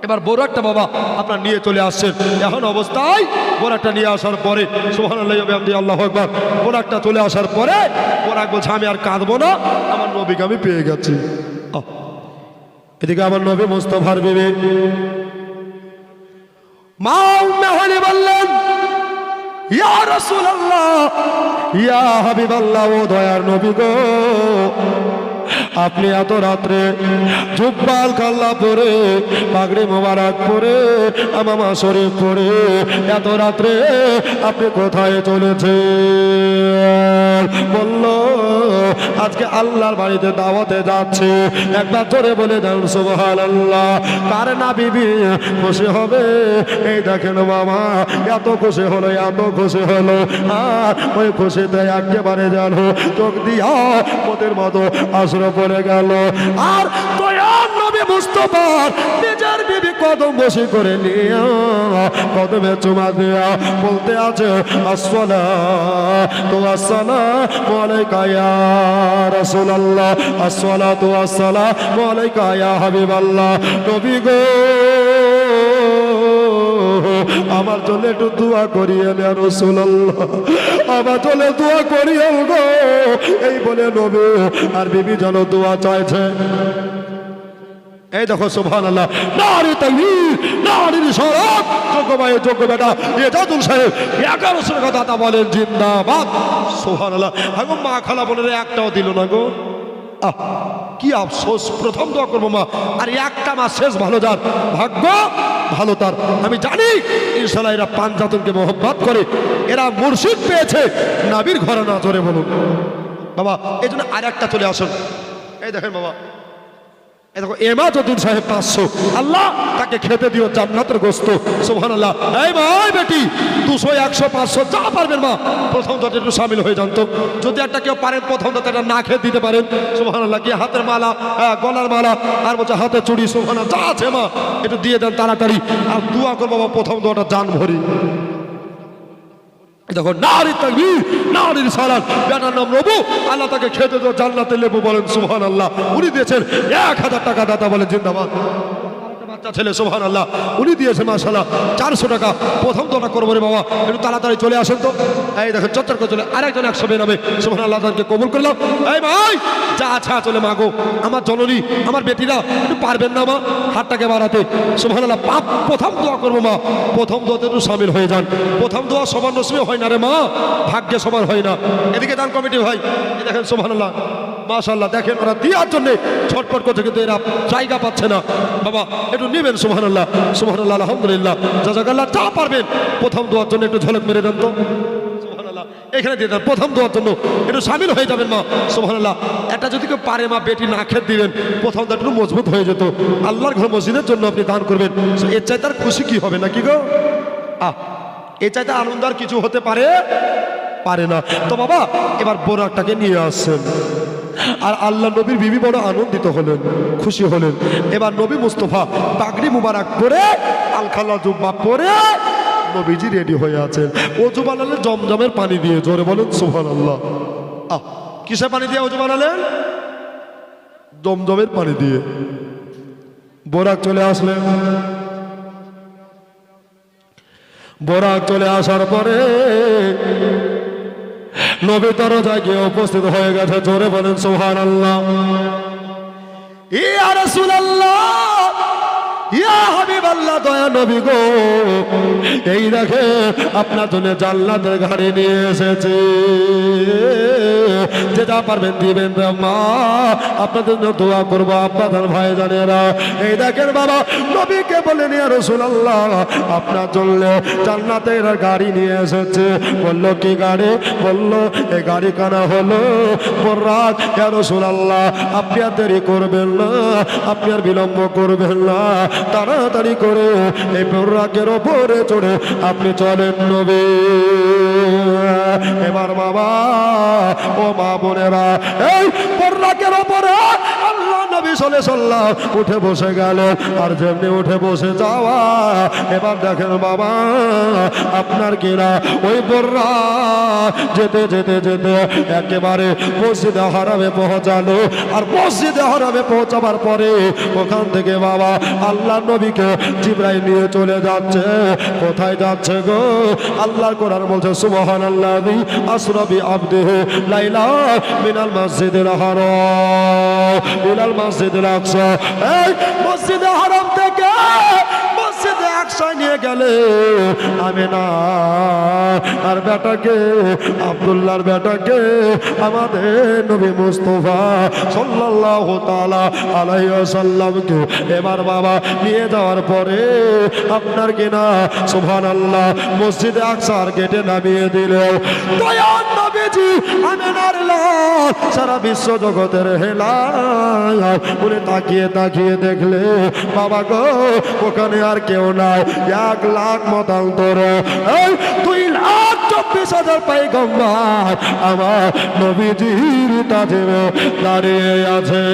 এবার বোরাকটা বাবা আপনার নিয়ে চলে আসছেন। এখন অবস্থায় বোরাকটা নিয়ে আসার পরে সুবহানাল্লাহি ওয়া বিহামদিহি আল্লাহু আকবার, বোরাকটা চলে আসার পরে বোরাক বলছে, আমি আর কাঁদবো না, আমার নবীকে আমি পেয়ে গেছি। এদিকে আমার নবী মুস্তাফার বিবি মা উম্মে হানি বললেন, ইয়া রাসূলুল্লাহ, ইয়া হাবিবাল্লাহ, ও দয়ার নবী গো, আপনি এত রাত্রে জুব্বাল কাল্লা পরে পাগড়ি মোবারক পরে আমামা শরীফ পরে এত রাত্রে আপনি কোথায় চলেছেন? বলল আজকে আল্লাহর বাড়িতে দাওয়াতে যাচ্ছে। একবার জোরে বলে দেন সুবহানাল্লাহ। কার না বিবি খুশি হবে? এই দেখেন বাবা, এত খুশি হলো, এত খুশি হলো, আর ওই খুশিতে একেবারে জানো চোখ দিয়া ওদের মতো আশ্রয় পড়ে গেল। আর দয়াল নবী মুস্তাফার নিজের বিবি কদম বসে করে নিয়ে কদমে চুমা দিয়া বলতে আছে আসসালাতু ওয়াসসালামু আলাইকা ইয়া রাসূলুল্লাহ, আসসালাতু ওয়াসসালামু আলাইকা ইয়া হাবিবাল্লাহ। নবী গো আমার জন্য একটু দোয়া করিয়ে ইয়া রাসূলুল্লাহ, আমার জন্য দোয়া করিয়ে গো। এই বলে নবী আর বিবি যেন দোয়া চাইছে। এই দেখো সুবহানাল্লাহ, নারী তাকবীর, নারীর শরফ, যোগ্য ভাই যোগ্য বেটা এজাজুল সাহেব 1100 কথা বলেন জিন্দাবাদ সুবহানাল্লাহ। আগো মা খালা বোনের একটাও দিল না গো, কি আফসোস। প্রথম দোয়া করবো মা, আর একটা মাস শেষ ভালো যার ভাগ্য ভালো তার। আমি জানি ইনশাআল্লাহ এরা পাঞ্জাতনকে মোহব্বত করে, এরা মুর্শিদ পেয়েছে নবীর ঘরানা। জোরে বলুন বাবা। এই জন্য আর একটা চলে আসুন। এই দেখেন বাবা, এই দেখো এমাজউদ্দিন সাহেব 500, আল্লাহ তাকে খেতে দিও জান্নাতের গোস্ত সুবহানাল্লাহ। এই মা বেটি 200 100 500 যা পারবেন মা, প্রথম দোয়াতে একটু শামিল হয়ে যান তো। যদি একটা কেউ পারেন প্রথম দোয়াতে না খেয়ে দিতে পারেন সুবহানাল্লাহ। কি হাতের মালা, গলার মালা, আর বলছে হাতে চুড়ি সুবহানাল্লাহ, যা আছে মা একটু দিয়ে দেন তাড়াতাড়ি। আর দোয়া করবো বাবা প্রথম দোয়াটা জান ভরি। দেখো নারী তাকবীর, নারীর সালাত, বেটার নাম রবু, আল্লাহ তাকে খেতে দাও জান্নাতে লেবু বলেন সুবহানাল্লাহ। উনি দিয়েছেন 1000 টাকা, দাতা বলেন জিন্দাবাদ। বাচ্চা ছেলে সুবহানাল্লাহ, উনি দিয়েছে মাশাআল্লাহ 400 টাকা। প্রথম দোয়া করবো রে বাবা, একটু তাড়াতাড়ি চলে আসেন তো। এই দেখেন চচ্চর করে চলে আরেকজন 192 সুবহানাল্লাহ, তাদেরকে কবুল করলাম। এই ভাই যা আচ্ছা চলে মাগো, আমার জননী আমার বেটিরা একটু পারবেন না মা হাতটাকে বাড়াতে সুবহানাল্লাহ। প্রথম দোয়া করবো মা, প্রথম দোয়াতে একটু শামিল হয়ে যান। প্রথম দোয়া সবার নসিবে হয় না রে মা, ভাগ্যে সবার হয় না। এদিকে দান কমিটি ভাই এই দেখেন সুবহানাল্লাহ মাশাআল্লাহ, দেখেন ওরা দেওয়ার জন্য ছটফট করছে কিন্তু এরা জায়গা পাচ্ছে না। বাবা একটু নেবেন সুবহানাল্লাহ সুবহানাল্লাহ আলহামদুলিল্লাহ জাযাকাল্লাহ। যা পারবেন প্রথম দোয়ার জন্য একটু ঝলক মেরে দেন তো সুবহানাল্লাহ। এখানে দিয়ে দেন প্রথম দোয়ার জন্য একটু শামিল হয়ে যাবেন মা সুবহানাল্লাহ। এটা যদি কেউ পারে মা বেটি না খেতে দিবেন, প্রথম দোয়াটা একটু মজবুত হয়ে যেত। আল্লাহর ঘর মসজিদের জন্য আপনি দান করবেন, এর চাইতে আর খুশি কি হবে নাকি গো? এর চাইতে আনন্দ আর কিছু হতে পারে না। তো বাবা এবার বোরাকটাকে নিয়ে আসছেন, আর আল্লাহ নবীর বিবি বড় আনন্দিত হলেন, খুশি হলেন। এবার নবী মুস্তাফা পাগড়ি মুবারক পরে আলখাল্লা জুব্বা পরে নবীজি রেডি হয়ে আছেন। ওযু বানালেন জমজমের পানি দিয়ে, জোরে বলেন সুবহানাল্লাহ। কিসের পানি দিয়ে ওযু বানালেন? জমজমের পানি দিয়ে। বোরাক চলে আসলেন, বোরাক চলে আসার পরে নবী দরজায় গিয়ে উপস্থিত হয়ে গেছে। জোরে বলেন সুবহানাল্লাহ। ইয়া রাসূলুল্লাহ, ইয়া হাবিবাল্লাহ, দয়া নবী গো, এই দেখে আপনার জন্য জান্নাতের গাড়ি নিয়ে এসেছে, যে যা পারবেন দিবেন মা, আপনাদের জন্য দোয়া করবো আপনাদের ভাই জানেরা। এই দেখেন বাবা নবীকে বলেন ইয়া রাসূলুল্লাহ, আপনার জন্য জান্নাতের গাড়ি নিয়ে এসেছে। বললো কি গাড়ি? বললো এই গাড়ি কানা হলো বুরাক। ইয়া রাসূলুল্লাহ আপনি আর দেরি করবেন না, আপনি আর বিলম্ব করবেন না, তাড়াতাড়ি করে এই বুরাকের ওপরে চড়ে আপনি চলেন নবী। এবার বাবা ও মা বোনেরা, এই বুরাকের ওপরে আল্লাহ নবী সাল্লাল্লাহু উঠে বসে গেল। আর যেমনি উঠে বসে যাওয়া, এবার দেখেন বাবা আপনার কিনা ওই বুরাক যেতে যেতে যেতে একেবারে মসজিদে হারামে পৌঁছালো। আর মসজিদে হারামে পৌঁছাবার পরে ওখান থেকে বাবা আল্লাহ নবীকে জিবরাইল নিয়ে চলে যাচ্ছে। কোথায় যাচ্ছে গো? আল্লাহর কোরআন বলছে সুবহানাল্লাযী আসরা বিআবদিহি লাইলা মিনাল মাসজিদিল হারাম ইলাল মাসজিদিল আকসা। এই মসজিদে হারাম থেকে মসজিদে আকসা নিয়ে গেলে আমিনা আর বেটাকে আব্দুল্লাহর বেটাকে আমাদের নবী মুস্তাফা সাল্লাল্লাহু তাআলা আলাইহি ওয়াসাল্লামকে এবার বাবা নিয়ে যাওয়ার পরে আপনার কিনা সুবহানাল্লাহ মসজিদে আকসার গেটে নামিয়ে দিল। দয়ার নবীজি আমিনার লাল সারা বিশ্ব জগতের হেলাল বলে তাকিয়ে তাকিয়ে দেখলে বাবা গো ওখানে আর কেউ নাই। 1,00,000 মতান্তর 2,24,000 পয়গম্বর আমার নবীজির কাছে দাঁড়িয়ে আছে।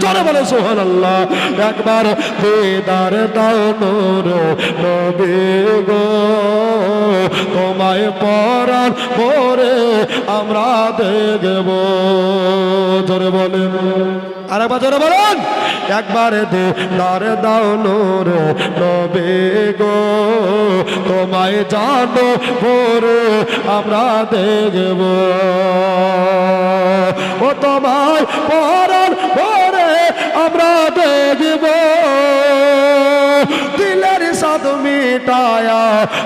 জোরে বলে সুবহানাল্লাহ। একবার দিদার দাও নূর নবী গো তোমায় পরাণ পরে আমরা দেখব। জোরে বলেন আরেকবার জোরে বলেন। একবার দিদার দাও নূর নবী গো তোমায় জানো পরে আমরা দেখব। ও তোমায় পরাণ পরে আমরা দেখব। দিলের সাদ মিটায়া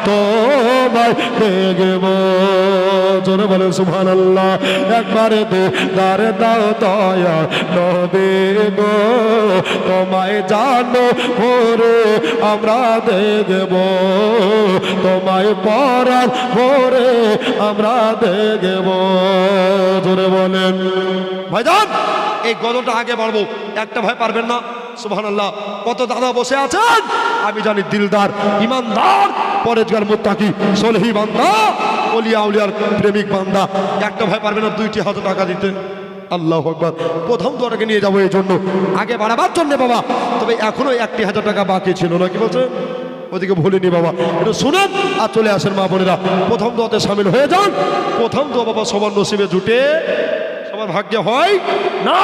তোমায় দেখব। জোরে বলেন সুবহানাল্লাহ। একবার দিদার দাও দয়া নবী গো তোমায় জানো পরে আমরা দেখব। তোমায় পরাণ পরে আমরা দেখব। জোরে বলেন ভাইজান এই গজলটা আগে বাড়বো, একটা ভাই পারবেন না। সুবহানাল্লাহ। কত দাদা বসে আছেন আমি জানি, দিলদার ইমানদার পরেজগার মুত্তাকি সলেহি বান্দা ওলিয়া উলিয়ার প্রেমিক বান্দা। একটা ভাই পারবেন না 2,000 টাকা দিতে? আল্লাহু আকবার। প্রথম দোয়াটাকে নিয়ে যাবো এই জন্য আগে বাড়াবার জন্য বাবা। তবে এখনো 1,000 টাকা বাকি ছিল না, কি বলছে ওদিকে ভুলিনি বাবা। একটু শুনেন আর চলে আসেন মা বোনেরা, প্রথম দোয়াতে সামিল হয়ে যান। প্রথম দোয়া বাবা সবার নসিবে জুটে সবার ভাগ্যে হয় না,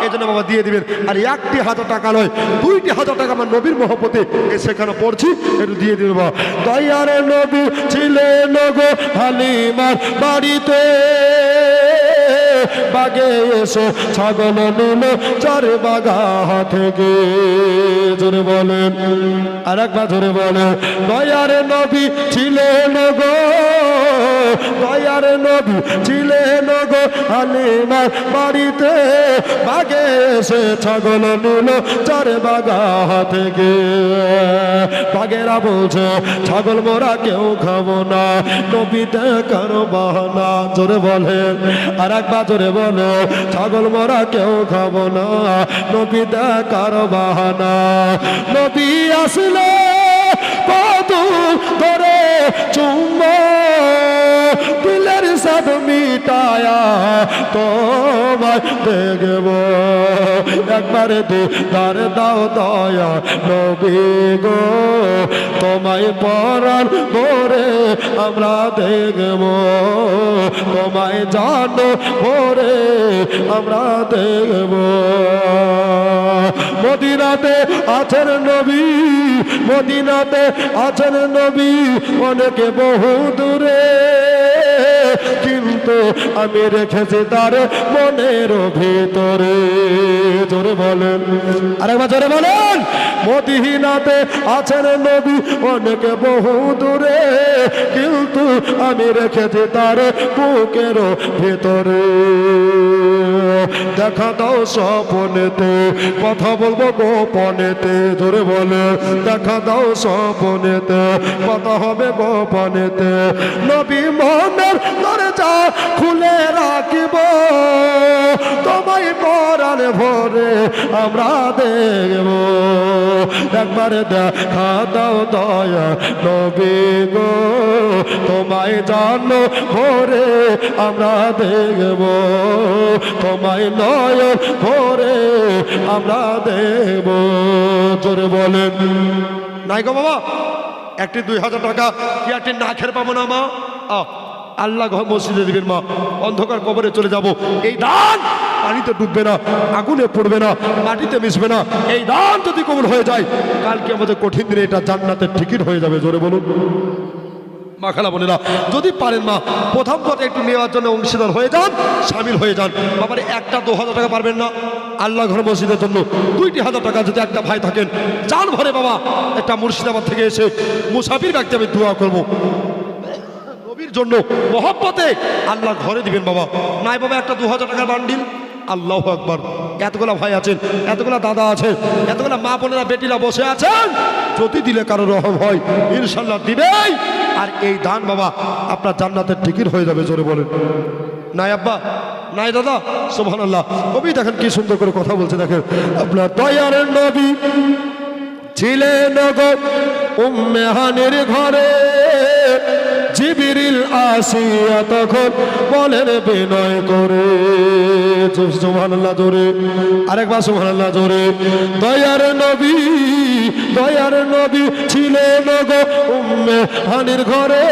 এই জন্য বাবা দিয়ে দিবেন। আর 1,000 টাকা নয় 2,000 টাকা আমার নবীর মহব্বতে সেখানে পড়ছি, একটু দিয়ে দিবেন বাবা। দয়ার নবী ছিলেন গো হালিমার বাড়িতে, বাগে এসে ছাগল নিল 4 বাগা থেকে। জোরে বলেন আর একবার জোরে বলেন। দয়ার নবী ছিলেন গো, দয়ার নবী ছিলেন গো হালিমার বাড়িতে, বাগে এসে ছাগল নিল 4 বাগা থেকে। বাগেরা বলছে ছাগল মোরা কেউ খাবো না, নবীতে কারো বাহানা। জোরে বলেন আর একবার জোরে বলে। ছাগল মোরা কেউ খাবো না, নবীতে কারো বাহানা। নবী আসলে কত ধরে চুম্বো দিলের সাদ মিটায়া তোমায় দেখব। একবারে দিদার দাও দয়া নবী গো তোমায় পরাণ পরে আমরা দেখব। তোমায় জানো পরে আমরা দেখব। মদিনাতে আছেন নবী, মদিনাতে আছেন নবী অনেকে বহু দূরে, কিন্তু আমি রেখেছি তার মনের ভিতরে। জোরে বলেন আরেকবার জোরে বলেন। মদিনাতে আছেন নবী অনেকে বহু দূরে, কিন্তু আমি রেখেছি তার বুকের ভিতরে। দেখা দাও স্বপনেতে, কথা বলবো গোপনেতে। জোরে বলে দেখা দাও স্বপনেতে, কথা হবে গোপনেতে। নবী মনের দরজা খুলে রাখিব, তোমায় পরাণ ভরে আমরা দেখব। একবারে দেখা দাও দয়া নবী গো তোমায় জানো ভরে আমরা দেখব। তোমায় নয়ন ভরে আমরা দেখব। জোরে বলেন নাই গো বাবা। 2,000 টাকা কি একটি না খেয়ে পাবো না মা? আল্লাহ ঘর মসজিদে দিবেন মা, অন্ধকার কবরে চলে যাব। এই দান পানিতে ডুববে না, আগুনে পড়বে না, মাটিতে মিশবে না। এই দান যদি কবুল হয়ে যায় কালকে আমাদের কঠিন দিনে এটা জান্নাতের টিকিট হয়ে যাবে। জোরে বলুন মা খালা বোনেরা, যদি পারেন মা প্রথম কথা একটু নেওয়ার জন্য অংশীদার হয়ে যান, সামিল হয়ে যান। বাবার 1,000 টাকা পারবেন না আল্লাহ ঘর মসজিদের জন্য? 2,000 টাকা যদি একটা ভাই থাকেন জান ভরে বাবা একটা মুর্শিদাবাদ থেকে এসে মুসাফির ব্যক্তি আমি দোয়া করবো। জন্য মহব্বতে আল্লাহ ঘরে দিবেন বাবা। নাই বাবা একটা 2000 টাকার বান্ডিল, আল্লাহু আকবার। এতগুলা ভাই আছেন, এতগুলা দাদা আছেন, এতগুলা মা বোনেরা বেটিরা বসে আছেন, যদি দিলে কারো রহম হয় ইনশাল্লাহ দিবেই। আর এই দান বাবা আপনার জান্নাতের টিকিট হয়ে যাবে, জোরে বলেন নাই আব্বা, নাই দাদা, সুবহানাল্লাহ। কবি দেখেন কি সুন্দর করে কথা বলছে, দেখেন আপনার দয়ার নবী ছিলেন গো উম্মে হানির ঘরে, জিবরিল আসিয়া তখন বলেন বিনয় করে, সুবহানাল্লাহ জোরে, আরেকবার সুবহানাল্লাহ জোরে। দয়ার নবী, দয়ার নবী ছিলেন গো উম্মে হানির ঘরে,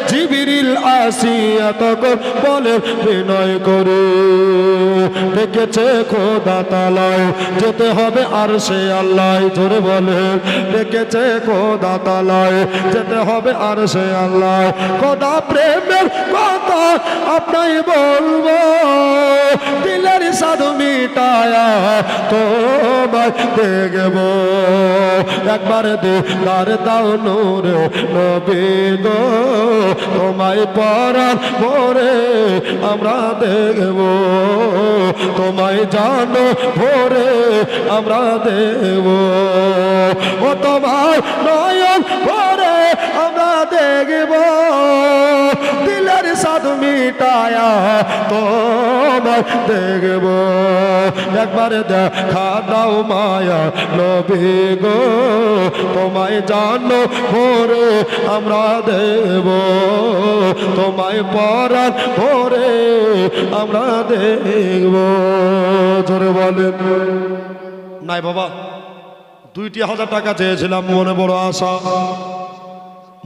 জিবরিল আসিয়া তখন বলেন বিনয় করে, ডেকেছে খোদা তাআলায় যেতে হবে আরশে আল্লাহ, জোরে বলেন ডেকেছে খোদা তাআলায় যেতে হবে আরশে আল্লাহ। খোদা প্রেমের কথা আপনাই বলবো, দিলের সাধ মিটায়া তোমায় দেখব, একবার দিদার দাও নূরে নবী গো, তোমায় পরার পরে আমরা দেখব, তোমায় জানো ভরে আমরা দেব, ও তোমায় নয়ন ভরে আমরা দেখব, দিলের সাধ মিটায়া তোমায় দেখব, একবার দেখা দাও মায়া নবী গো, তোমায় জানো ভরে আমরা দেব, তোমায় পরার ভরে আমরা দেখব, জোরে বলেন। নাই বাবা 2000 টাকা চেয়েছিলাম, মনে বড় আশা,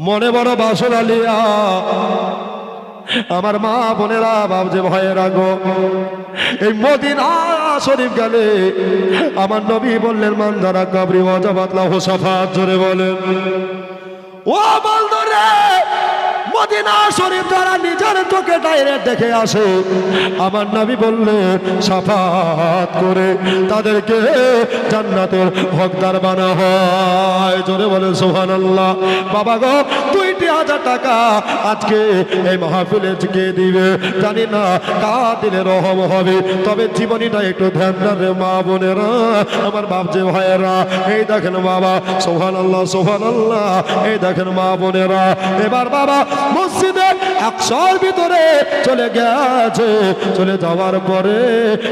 মনে বড় বাসনা লিয়া, আমার মা বোনেরা ভাবছে ভয়েরা গো, এই মদিনা শরীফ গেলে আমার নবী বললেন মান যারা কবরি ওয়াজাবাত লাহু শাফাআত, জোরে বলেন। ও বলদরে মদিনা শরীফ যারা নিজের চোখে ডাইরেক্ট দেখে আসে, আমার নবী বললেন শাফাআত করে তাদেরকে জান্নাতের হকদার বানা হয়, জোরে বলেন সুবহানাল্লাহ। বাবা গো 2000 টাকা আজকে এই মাহফিলে কে দিবে জানি না, কার দিলে রহম হবে, তবে জীবনীটা একটু ধ্যান দেন মা বোনেরা, আমার বাপজি ভাইয়েরা। এই দেখেন বাবা সুবহানাল্লাহ সুবহানাল্লাহ, এই দেখেন মা বোনেরা। এবার বাবা মসজিদে আকসার ভিতরে চলে গেছে, চলে যাওয়ার পরে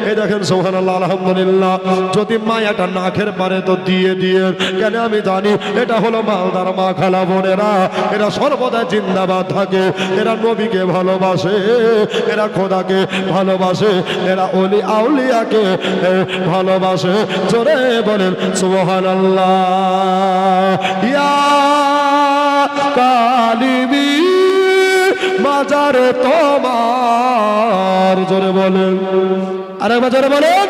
এই দেখেন সুবহানাল্লাহ আলহামদুলিল্লাহ, যদি মায়াটা নাখের পারে তো দিয়ে দিয়ে, কেন আমি জানি এটা হলো মালদার মা খালা বোনেরা, এরা সর্বদা জিন্দাবাদ থাকে, এরা নবীকে ভালোবাসে, এরা খোদাকে ভালোবাসে, এরা ওলি আউলিয়াকে ভালোবাসে, জোরে বলেন সুবহানাল্লাহ। ইয়া কালিবি মাজারে তোমার, জোরে বলেন, আরেকবার জোরে বলেন,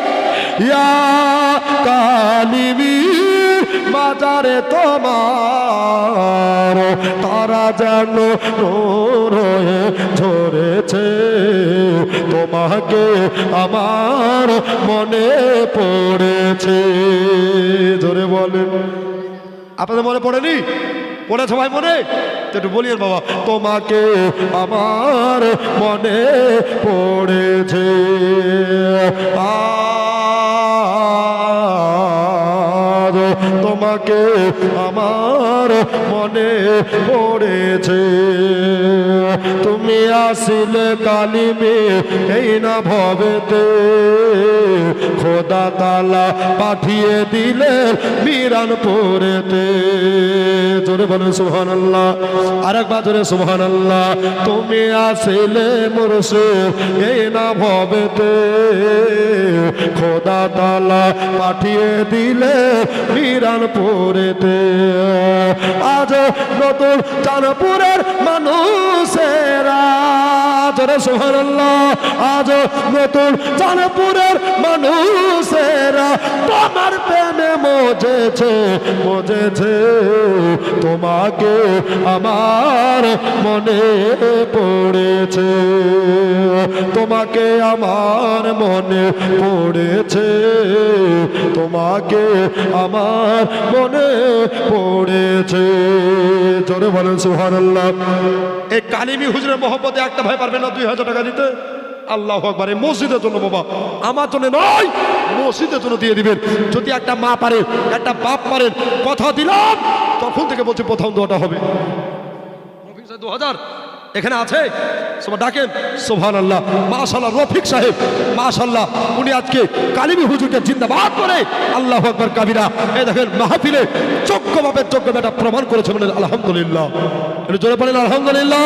ইয়া কালিবি মাজারে তোমার, তারা যেন নূর হয়ে ঝরেছে, তোমাকে আমার মনে পড়েছে, জোরে বলেন। আপনাদের মনে পড়েনি? পড়ে সবাই মনে একটু বলিয়েন বাবা, তোমাকে আমার মনে পড়েছে, তোমাকে আমার মনে পড়েছে, তুমি আসিলে কালিমে এই না ভবেতে, খোদা তাআলা পাঠিয়ে দিলে মিরানপুরেতে, জোরে বলেন সুবহানাল্লাহ, আরেকবার জোরে সুবহানাল্লাহ। তুমি আসিলে মুর্শিদ এই না ভবেতে, খোদা তাআলা পাঠিয়ে দিলে মিরানপুরেতে, আজ নতুন চাঁদপুরের মানুষেরা জোরে সুবহানাল্লাহ। আজ নতুন চাঁদপুরের মানুষেরা তোমার প্রেমে মজেছে মজেছে, তোমাকে আমার মনে পড়েছে, তোমাকে আমার মনে পড়েছে, তোমাকে আমার মনে পড়েছে। জোরে বলেন সুবহানাল্লাহ। এই কালিমি হুজুরের মহব্বতে একটা ভাই পারবে না 2000 টাকা দিতে? আল্লাহু আকবার। এই মসজিদের জন্য বাবা, আমার জন্য নয়, মসজিদের জন্য দিয়ে দিবেন। যদি একটা মা পারে, একটা বাপ পারেন, কথা দিলাম তখন থেকে বলছে প্রথম দোয়াটা হবে। 2000 এখানে আছে, সবাই ডাকেন সুবহানাল্লাহ। মাশাআল্লাহ রফিক সাহেব, মাশাআল্লাহ, উনি আজকে কালিমি হুজুরকে জিন্দাবাদ করে আল্লাহু আকবার কাবিরা। এই দেখেন মাহফিলে যোগ্য বাপের যোগ্য বেটা প্রমাণ করেছে, বলেন আলহামদুলিল্লাহ। একটু জোরে বলেন আলহামদুলিল্লাহ।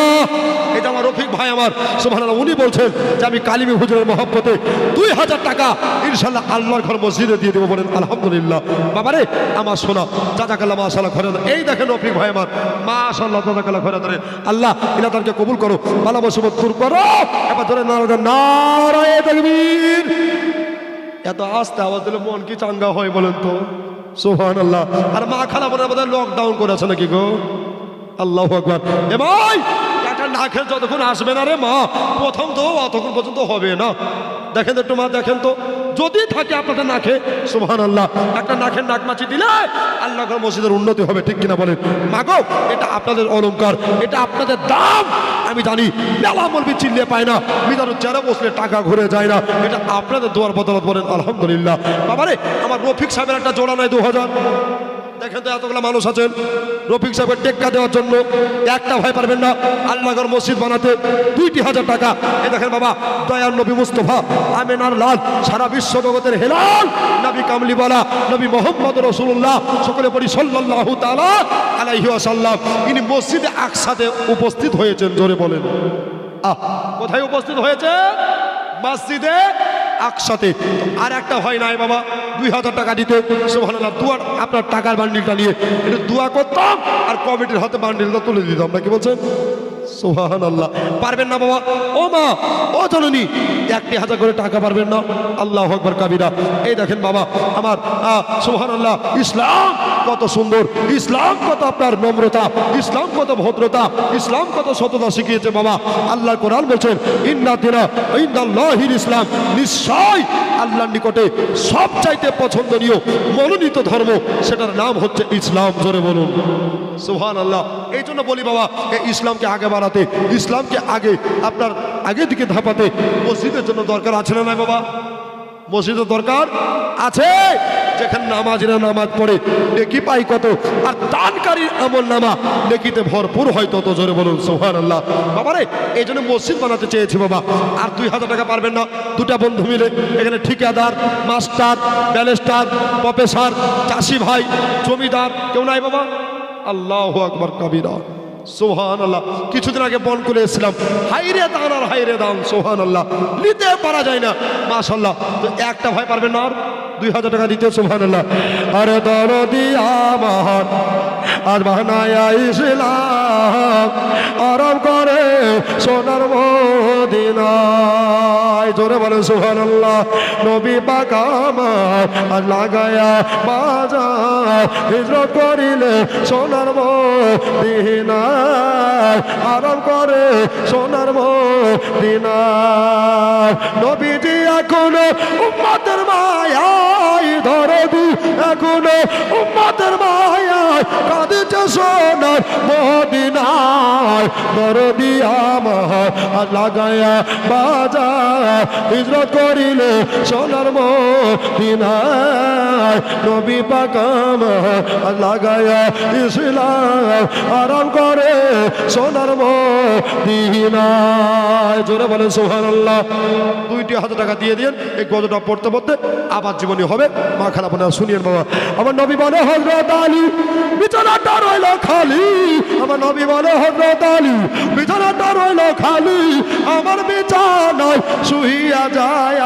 এটা আমার রফিক ভাই আমার, সুবহানাল্লাহ, উনি বলছেন যে আমি কালিমি হুজুরের মহব্বতে 2000 টাকা ইনশাআল্লাহ আল্লাহর ঘর মসজিদে দিয়ে দেবো, বলেন আলহামদুলিল্লাহ। বাবারে আমার শোনা, জাযাকাল্লাহ মাশাআল্লাহ খয়রাত। এই দেখেন রফিক ভাই আমার, মাশাআল্লাহ জাযাকাল্লাহ খয়রাত। আল্লাহ ইনাদেরকে কবুল করো, ভালো মুসিবত দূর করো। এবার ধরে নারায়ে তাকবীর। এত আস্তে আওয়াজ দিলে মন কি চাঙ্গা হয় বলেন তো, সুবহানাল্লাহ। আর মা খালা বোনের বোধহয় লকডাউন করেছে নাকি গো? আল্লাহু আকবার। এ ভাই একটা নাকের যতক্ষণ আসবে না রে মা, প্রথম তো অতক্ষণ পর্যন্ত হবে না। দেখেন তো একটু মা, দেখেন তো, যদি থাকে আপনাদের নাকে, সুবহানাল্লাহ, একটা নাকের নাকমাছি দিলে আল্লাহ মসজিদের উন্নতি হবে, ঠিক কিনা বলেন? মাগো এটা আপনাদের অলংকার, এটা আপনাদের দাম। আমি জানি মেলা মলবি চিল্লে পায় না, মিজানুর চেয়ারে বসলে টাকা ঘুরে যায় না, এটা আপনাদের দোয়ার বদলত, বলেন আলহামদুলিল্লাহ। বাবারে আমার রফিক সাহেবের একটা জোড়া নাই 2000। দেখেন তো এতগুলো মানুষ আছেন, রফিক সাহেবের টেক্কা দেওয়ার জন্য একটা ভাই পারবেন না আল্লাহর মসজিদ বানাতে 2000 টাকা। এই দেখেন বাবা, দয়ার নবী মুস্তফা আমেনার লাল, সারা বিশ্ব জগতের হেলাল নবী কামলিওয়ালা নবী মোহাম্মদ রাসূলুল্লাহ, সকলে পড়ি সাল্লাল্লাহু তাআলা আলাইহি ওয়াসাল্লাম। ইনি মসজিদে আকসাতে উপস্থিত হয়েছেন, জোরে বলেন। কোথায় উপস্থিত হয়েছে? মসজিদে আকসাতে। আর একটা হয় নাই বাবা 2000 টাকা দিতে, সুবহানাল্লাহ। দুয়ার আপনার টাকার বান্ডিলটা নিয়ে একটু দোয়া করতাম আর কমিটির হাতে বান্ডিলটা তুলে দিতাম, না কি বলছেন? সুবহানাল্লাহ। পারবেন না বাবা? ও মা, ও জননী, 1000 করে টাকা পারবেন না? আল্লাহু আকবার কাবীরা। এই দেখেন বাবা আমার, সুবহানাল্লাহ, ইসলাম কত সুন্দর, ইসলাম কত আপনার নম্রতা, ইসলাম কত ভদ্রতা, ইসলাম কত সততা শিখিয়েছে বাবা। আল্লাহ কোরআন বলছেন ইন্না দিনা ইনদাল্লাহিল ইসলাম, নিশ্চয় আল্লাহর নিকটে সবচাইতে পছন্দনীয় মনোনীত ধর্ম, সেটার নাম হচ্ছে ইসলাম। জোরে বলুন সুবহানাল্লাহ। এই জন্য বলি বাবা, এই ইসলামকে আগে বাড়াতে, ইসলামকে আগে আপনার আগে দিকে ধাপাতে মসজিদের জন্য দরকার আছে না নাই বাবা? মসজিদের দরকার আছে। যেখানে নামাজিরা নামাজ পড়ে নেকি পাই কত, আর দানকারীর আমল নামা নেকিতে ভরপুর হয় তত। জোরে বলুন সুবহানাল্লাহ। বাবারে এই জন্য মসজিদ বানাতে চেয়েছি বাবা। আর 2000 টাকা পারবেন না? দুটা বন্ধু মিলে এখানে ঠিকাদার, মাস্টার, ব্যারিস্টার, প্রফেসর, চাষি ভাই, জমিদার কেউ নাই বাবা? আল্লাহু আকবার কাবীরা, সুবহানাল্লাহ। কিছুদিন আগে বন করে এসেছিলাম, হাইরে দান আর হাইরে দান, সুবহানাল্লাহ, নিতে পারা যায় না, মাশাআল্লাহ। তো একটা ভাই পারবেন না আর 2000 টাকা দিতে? সুবহানাল্লাহ। আরে দরদি আমার আজ বানায়া ইসলাম, আরাম করে সোনার মদিনায়। জোরে বলেন সুবহানাল্লাহ। নবী পাক আমার আজ লাগায়া বাজার, হিজরত করিলে সোনার মদিনায়, আরাম করে সোনার মদিনায়। নবীজি এখনো উম্মতের মায়ায় দরদি, এখনো উম্মতের মায়ায় কাঁদছে সোনার মদিনায়। দরদি আমার আজ লাগায়া বাজার, হিজরত করিলে সোনার মদিনায়। নবী পাক আমার আজ লাগায়া ইসলাম, আরাম করে সোনার মদিনায়। জোরে বলেন সুবহানাল্লাহ। 2000 টাকা দিয়ে দিন, এই গজটা পড়তে পড়তে আবার জীবনী হবে। মা খারাপ না, শুনিয়েন বাবা। আমার নবী বলে হযরত আলী বিছানাটা রইল খালি, আমার নবী বলে হযরত আলী বিছানাটা রইল খালি, আমার বিছানায় শুইয়া যায়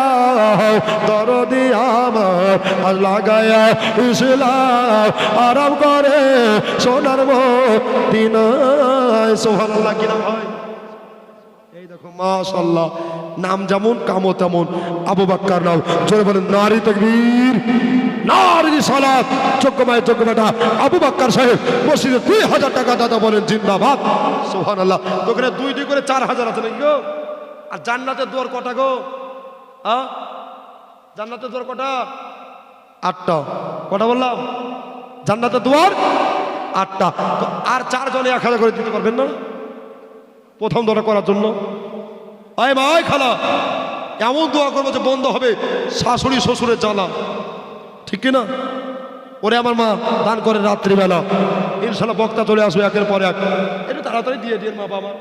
দরদি আমার আজ লাগায়া ইসলাম, আরাম করে সোনার মদিনায়। সুবহানাল্লাহ। কি নাম হয়? এই দেখো মাশাআল্লাহ, নাম যেমন কামও তেমন। আবু বকর নাম, জোরে বলেন নারী তাকবীর, নারী সালাত। যোগ্য মায়ের যোগ্য বেটা আবু বকর সাহেব মসজিদে 2000 টাকা দাদা বলেন জিন্দাবাদ, সুবহানাল্লাহ। দোকানে 2 করে 4000 আছে নাকি গো? আর জান্নাতের দুয়ার কটা গো? জান্নাতের দুয়ার কটা? 8টা। কটা বললাম? জান্নাতের দুয়ার 8টা। তো আর 4 জনে 1000 করে দিতে পারবেন না প্রথম দোয়া করার জন্য? আয় ভাই খালা, এমন দোয়া করবো যে বন্ধ হবে শাশুড়ি শ্বশুরের জ্বালা, ঠিক কিনা? ওরে আমার মা দান করে রাত্রিবেলা, ইনশাল্লাহ বক্তা চলে আসবে একের পর এক। একটু তাড়াতাড়ি দিয়ে দিন মা বাবা।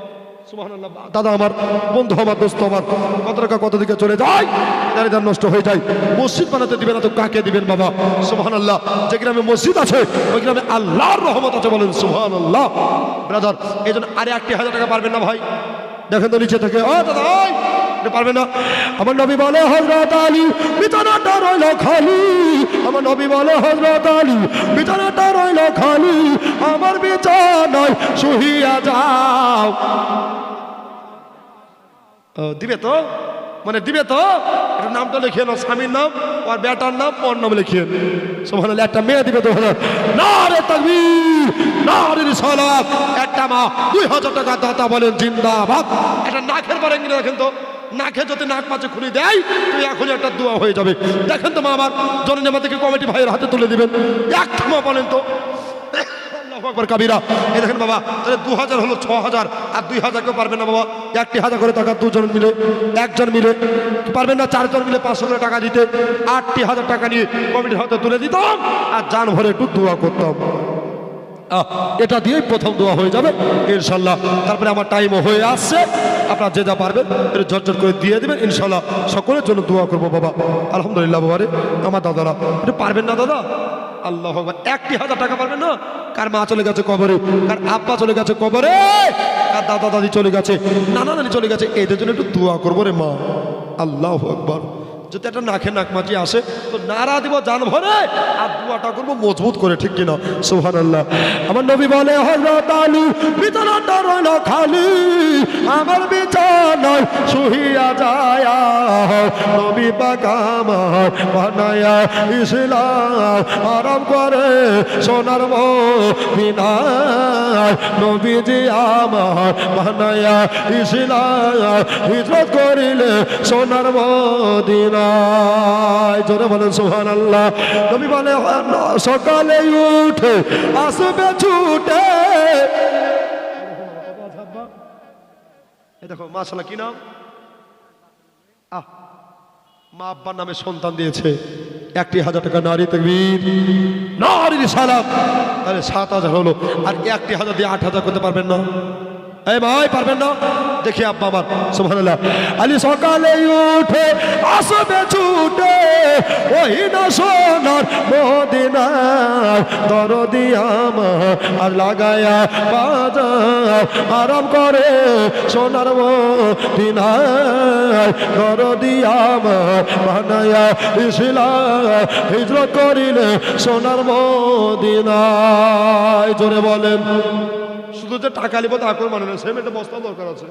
সুবহানাল্লাহ, দাদা আমার, বন্ধু আমার, দোস্ত আমার, কত টাকা কত দিকে চলে যায়, দাঁড়িয়ে নষ্ট হয়ে যায়। মসজিদ বানাতে দিবেন না তো কাকে দিবেন বাবা? সুবহানাল্লাহ, যে গ্রামে মসজিদ আছে ওই গ্রামে আল্লাহর রহমত আছে, বলেন সুবহানাল্লাহ। ব্রাদার, এই জন্য আরে 1000 টাকা পারবেন না ভাই? দেখেন তো নিচে থেকে, ও দাদা পারবেন না? আমার নবী বলে হযরত আলী বিছানাটা রইল খালি, আমার নবী বলে হযরত আলী বিছানাটা রইল খালি, আমার বিছানায় শুইয়া যাও। দিবে তো, মানে দিবে তো? একটু নামটা লিখিয়ে নাও, স্বামীর নাম আর বেটার নাম ওর নাম লিখিয়ে। সুবহানাল্লাহ, একটা মেয়ে দিবে তো হলো। নারে তাকবীর, নারে রিসালাত। একটা মা 2000 টাকা দাতা বলেন জিন্দাবাদ। এটা নাকের পরে এগিয়ে রাখেন তো, নাকে যদি নাক মাছে খুলে দেয় তুই এখন একটা দোয়া হয়ে যাবে। দেখেন তো মা আমার জননী আমাদেরকে কমিটি ভাইয়ের হাতে তুলে দিবেন। এক মা বলেন তো আল্লাহু আকবার কাবীরা। এই দেখেন বাবা, তাহলে 2000 হলো 6000, আর 2000 কেউ পারবেন না বাবা? 1000 করে টাকা দুজন মিলে, একজন মিলে পারবেন না? 4 জন মিলে 500 করে টাকা দিতে 8000 টাকা নিয়ে কমিটির হাতে তুলে দিতাম আর জান ভরে একটু দোয়া করতাম। এটা দিয়েই প্রথম দোয়া হয়ে যাবে ইনশাল্লাহ। তারপরে আমার টাইমও হয়ে আসছে, আপনারা যে যা পারবেন একটু ঝরঝর করে দিয়ে দেবেন ইনশাল্লাহ। সকলের জন্য দোয়া করবো বাবা। আলহামদুলিল্লাহ বাবারে, আমার দাদারা একটু পারবেন না দাদা? আল্লাহ আকবার। 1000 টাকা পারবেন না? কার মা চলে গেছে কবরে, কার আব্বা চলে গেছে কবরে, কার দাদা দাদি চলে গেছে, নানা নানি চলে গেছে, এদের জন্য একটু দোয়া করবো রে মা। আল্লাহ আকবার। যদি একটা নাকে নাক মাটি আসে তো নারা দিব জান ভরে, আর দোয়াটা করবো মজবুত করে, ঠিক কিনা? সুবহানাল্লাহ। আমার নবী বলে হযরত আলী বিছানাটা রইল খালি, আমার বিছানায় শুইয়া যায়, নবী পাক আমার বানায়া ইসলাম আরাম করে সোনার মদিনায়, নবীজি আমার বানায়া ইসলাম হিজরত করিলে সোনার মদিনা। জোরে বলেন সুবহানাল্লাহ। নবী বলে সকালে উঠে আসবে ছুটে। এই দেখো মাশাআল্লাহ, কি নাম? মা আব্বার নামে সন্তান দিয়েছে। 1000 টাকা নারী তাকবীর, নারী রিসালাত। তাহলে 7000 হলো। আর 1000 দিয়ে 8000 করতে পারবেন না? এই ভাই পারবেন না? দেখি আব্বা আমার, সুবহানাল্লাহ। আলী সকালে উঠে আসবে ছুটে, ওই না সোনার মদিনার দরদি আমার, আর লাগায়া বাজার আরাম করে সোনার মদিনার দরদি আমার, বানায়া ইসলাম হিজরত করিলে সোনার মদিনায়। জোরে বলেন। শুধু যে টাকা লিব তা করে মানে না, সিমেন্টের বস্তা দরকার আছে,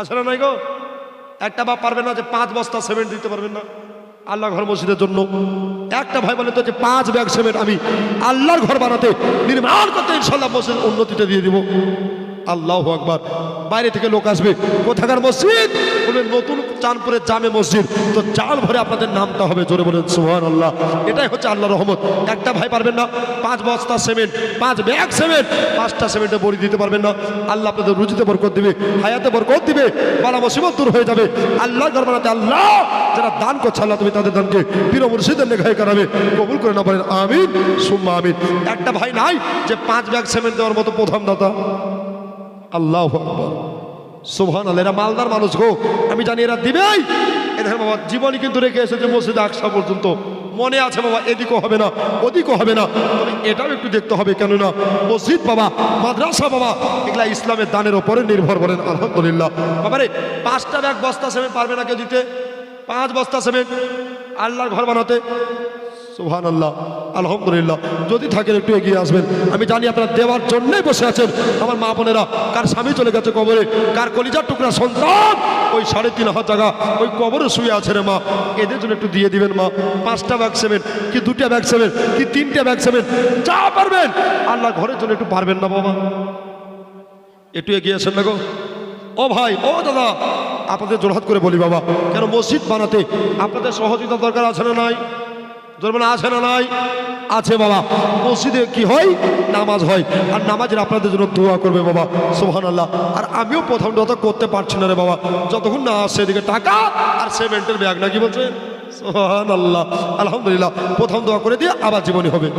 আসলে নাই গো? একটা বাপ পারবেন না যে 5 বস্তা সিমেন্ট দিতে পারবেন না আল্লাহ ঘর মসজিদের জন্য? একটা ভাই বলে তো যে 5 ব্যাগ সিমেন্ট আমি আল্লাহর ঘর বানাতে নির্মাণ করতে ইনশাল্লাহ মসজিদ উন্নতিতে দিয়ে দিব। আল্লাহু আকবার। বাইরে থেকে লোক আসবে, কোথাকার মসজিদ? বলবেন নতুন চাঁদপুরের জামে মসজিদ। তো চাল ভরে আপনাদের নামটা হবে। জোরে বলেন সুবহানাল্লাহ। এটাই হচ্ছে আল্লাহর রহমত। একটা ভাই পারবেন না 5 বস্তা সিমেন্ট, 5 ব্যাগ সিমেন্ট, 5টা সিমেন্টে বড়ি দিতে পারবেন না। আল্লাহ আপনাদের রুজিতে বরকত দিবে, হায়াতে বরকত দিবে, বালা মুসিবত দূর হয়ে যাবে। আল্লাহর ঘর বানাতে আল্লাহ যারা দান করছে আল্লাহ তুমি তাদের দানকে পীর মুর্শিদের নেখায় করাবে, কবুল করে না বলেন আমিন সুম্মা আমিন। একটা ভাই নাই যে 5 ব্যাগ সিমেন্ট দেওয়ার মতো প্রথম দাতা। আল্লাহু আকবার, সুবহানাল্লাহ। এরা মালদার মানুষ গো, আমি জানি এরা দিবেই। এদের বাবা জীবনই কিন্তু রেখে এসেছে মসজিদে আকসা পর্যন্ত। মনে আছে বাবা, এদিকও হবে না ওদিকও হবে না, তবে এটাও একটু দেখতে হবে। কেননা মসজিদ বাবা, মাদ্রাসা বাবা, এগুলা ইসলামের দানের ওপরে নির্ভর করেন। আলহামদুলিল্লাহ বাবারে, 5টা ব্যাগ বস্তা সিমেন্ট পারবে না কেউ দিতে? 5 বস্তা সিমেন্ট আল্লাহর ঘর বানাতে সুবহানাল্লাহ, আলহামদুলিল্লাহ। যদি থাকেন একটু এগিয়ে আসবেন। আমি জানি আপনারা দেওয়ার জন্যই বসে আছেন। আমার মা বোনেরা, কার স্বামী চলে গেছে কবরে, কার কলিজার টুকরা সন্তান ওই 3.5 টাকা ওই কবরে শুয়ে আছে রে মা, এদের জন্য একটু দিয়ে দিবেন মা। 5টা ব্যাগ সেমেন্ট কি 2টা ব্যাগ সেমেন্ট কি 3টে ব্যাগ সেমেন্ট, যা পারবেন। আল্লাহ ঘরের জন্য একটু পারবেন না বাবা, একটু এগিয়ে আসেন না গো। ও ভাই, ও দাদা, আপনাদের জোরহাত করে বলি বাবা, কেন মসজিদ বানাতে আপনাদের সহযোগিতা দরকার আছে না নাই? জোরবেন আছে না নাই? আছে বাবা। মসজিদে কি হয়? নামাজ হয়, আর নামাজের আপনাদের জন্য দোয়া করবে বাবা। সুবহানাল্লাহ। আর আমিও প্রথম কথা করতে পারছি না রে বাবা, যতক্ষণ না আসছে এদিকে টাকা আর সিমেন্টের ব্যাগ, না কি বলছেন? সুবহানাল্লাহ, আলহামদুলিল্লাহ। প্রথম দোয়া করে দিয়ে আবার জীবনী হবে।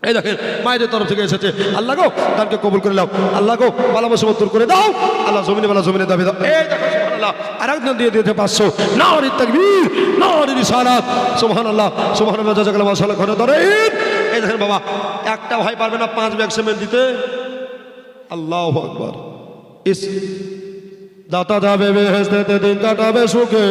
এই দেখেন মায়েদের তরফ থেকে এসেছে। আল্লাহ গো দানকে কবুল করে নাও, আল্লাহ গো বালা মুসিবত করে দাও, আল্লাহ জমিনে বালা জমিনে দাবি দাও। এই দেখো সুবহানাল্লাহ, আরেকজন দিয়ে দিয়েছে 500। নারে তাকবীর, নারে রিসালাত, সুবহানাল্লাহ সুবহানাল্লাহ, জাযাকাল্লাহ মাশাআল্লাহ। ঘরে ধরেন। এই দেখেন বাবা, একটা ভাই পারবে না 5 ব্যাগ সিমেন্ট দিতে? আল্লাহু আকবার। ইস দাতা যাবে বেহেশতেতে, দিন কাটাবে সুখে,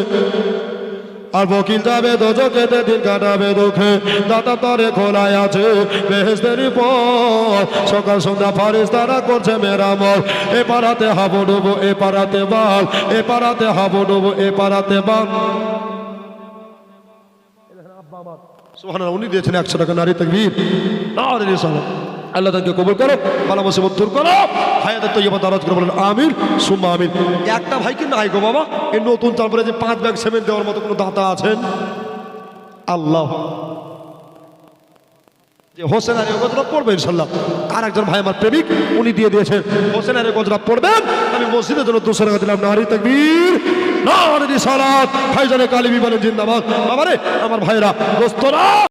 আর বকিল যাবে দোজখেতে, দিন কাটাবে দুঃখে। দাতা তরে খোলায় আছে বেহেশতের পথ, সকাল সন্ধ্যা ফারিস্তারা করছে মেরামত। এ পারাতে হাবুডুবু, এ পারাতে বাল, এ পারাতে হাবুডুবু, এ পারাতে বাল। সুবহানাল্লাহ, উনি দিয়েছেন 100 টাকা। নারী তাকবীর, নারে রিসালাত। আল্লাহ তাকে কবুল করো, বালা মুসিবত দূর করো, হায়াতে তৈয়বা দারাজ করে বলেন আমিন সুম্মা আমিন। একটা ভাইকে নাই গো বাবা, এই নতুন তারপরে যে 5 ব্যাগ সিমেন্ট দেওয়ার মতো কোনো দাতা আছেন? আল্লাহ। যে হোসেন আলী গজরা পড়বে ইনশাল্লাহ। আর একজন ভাই আমার প্রেমিক, উনি দিয়ে দিয়েছেন হোসেন আলী গজরা পড়বেন। আমি মসজিদের জন্য 200 টাকা দিলাম। নারী তাকবীর, নারে রিসালাত। ভাইজানে কালিমি বলেন জিন্দাবাদ। বাবারে আমার ভাইরা, দোস্তরা।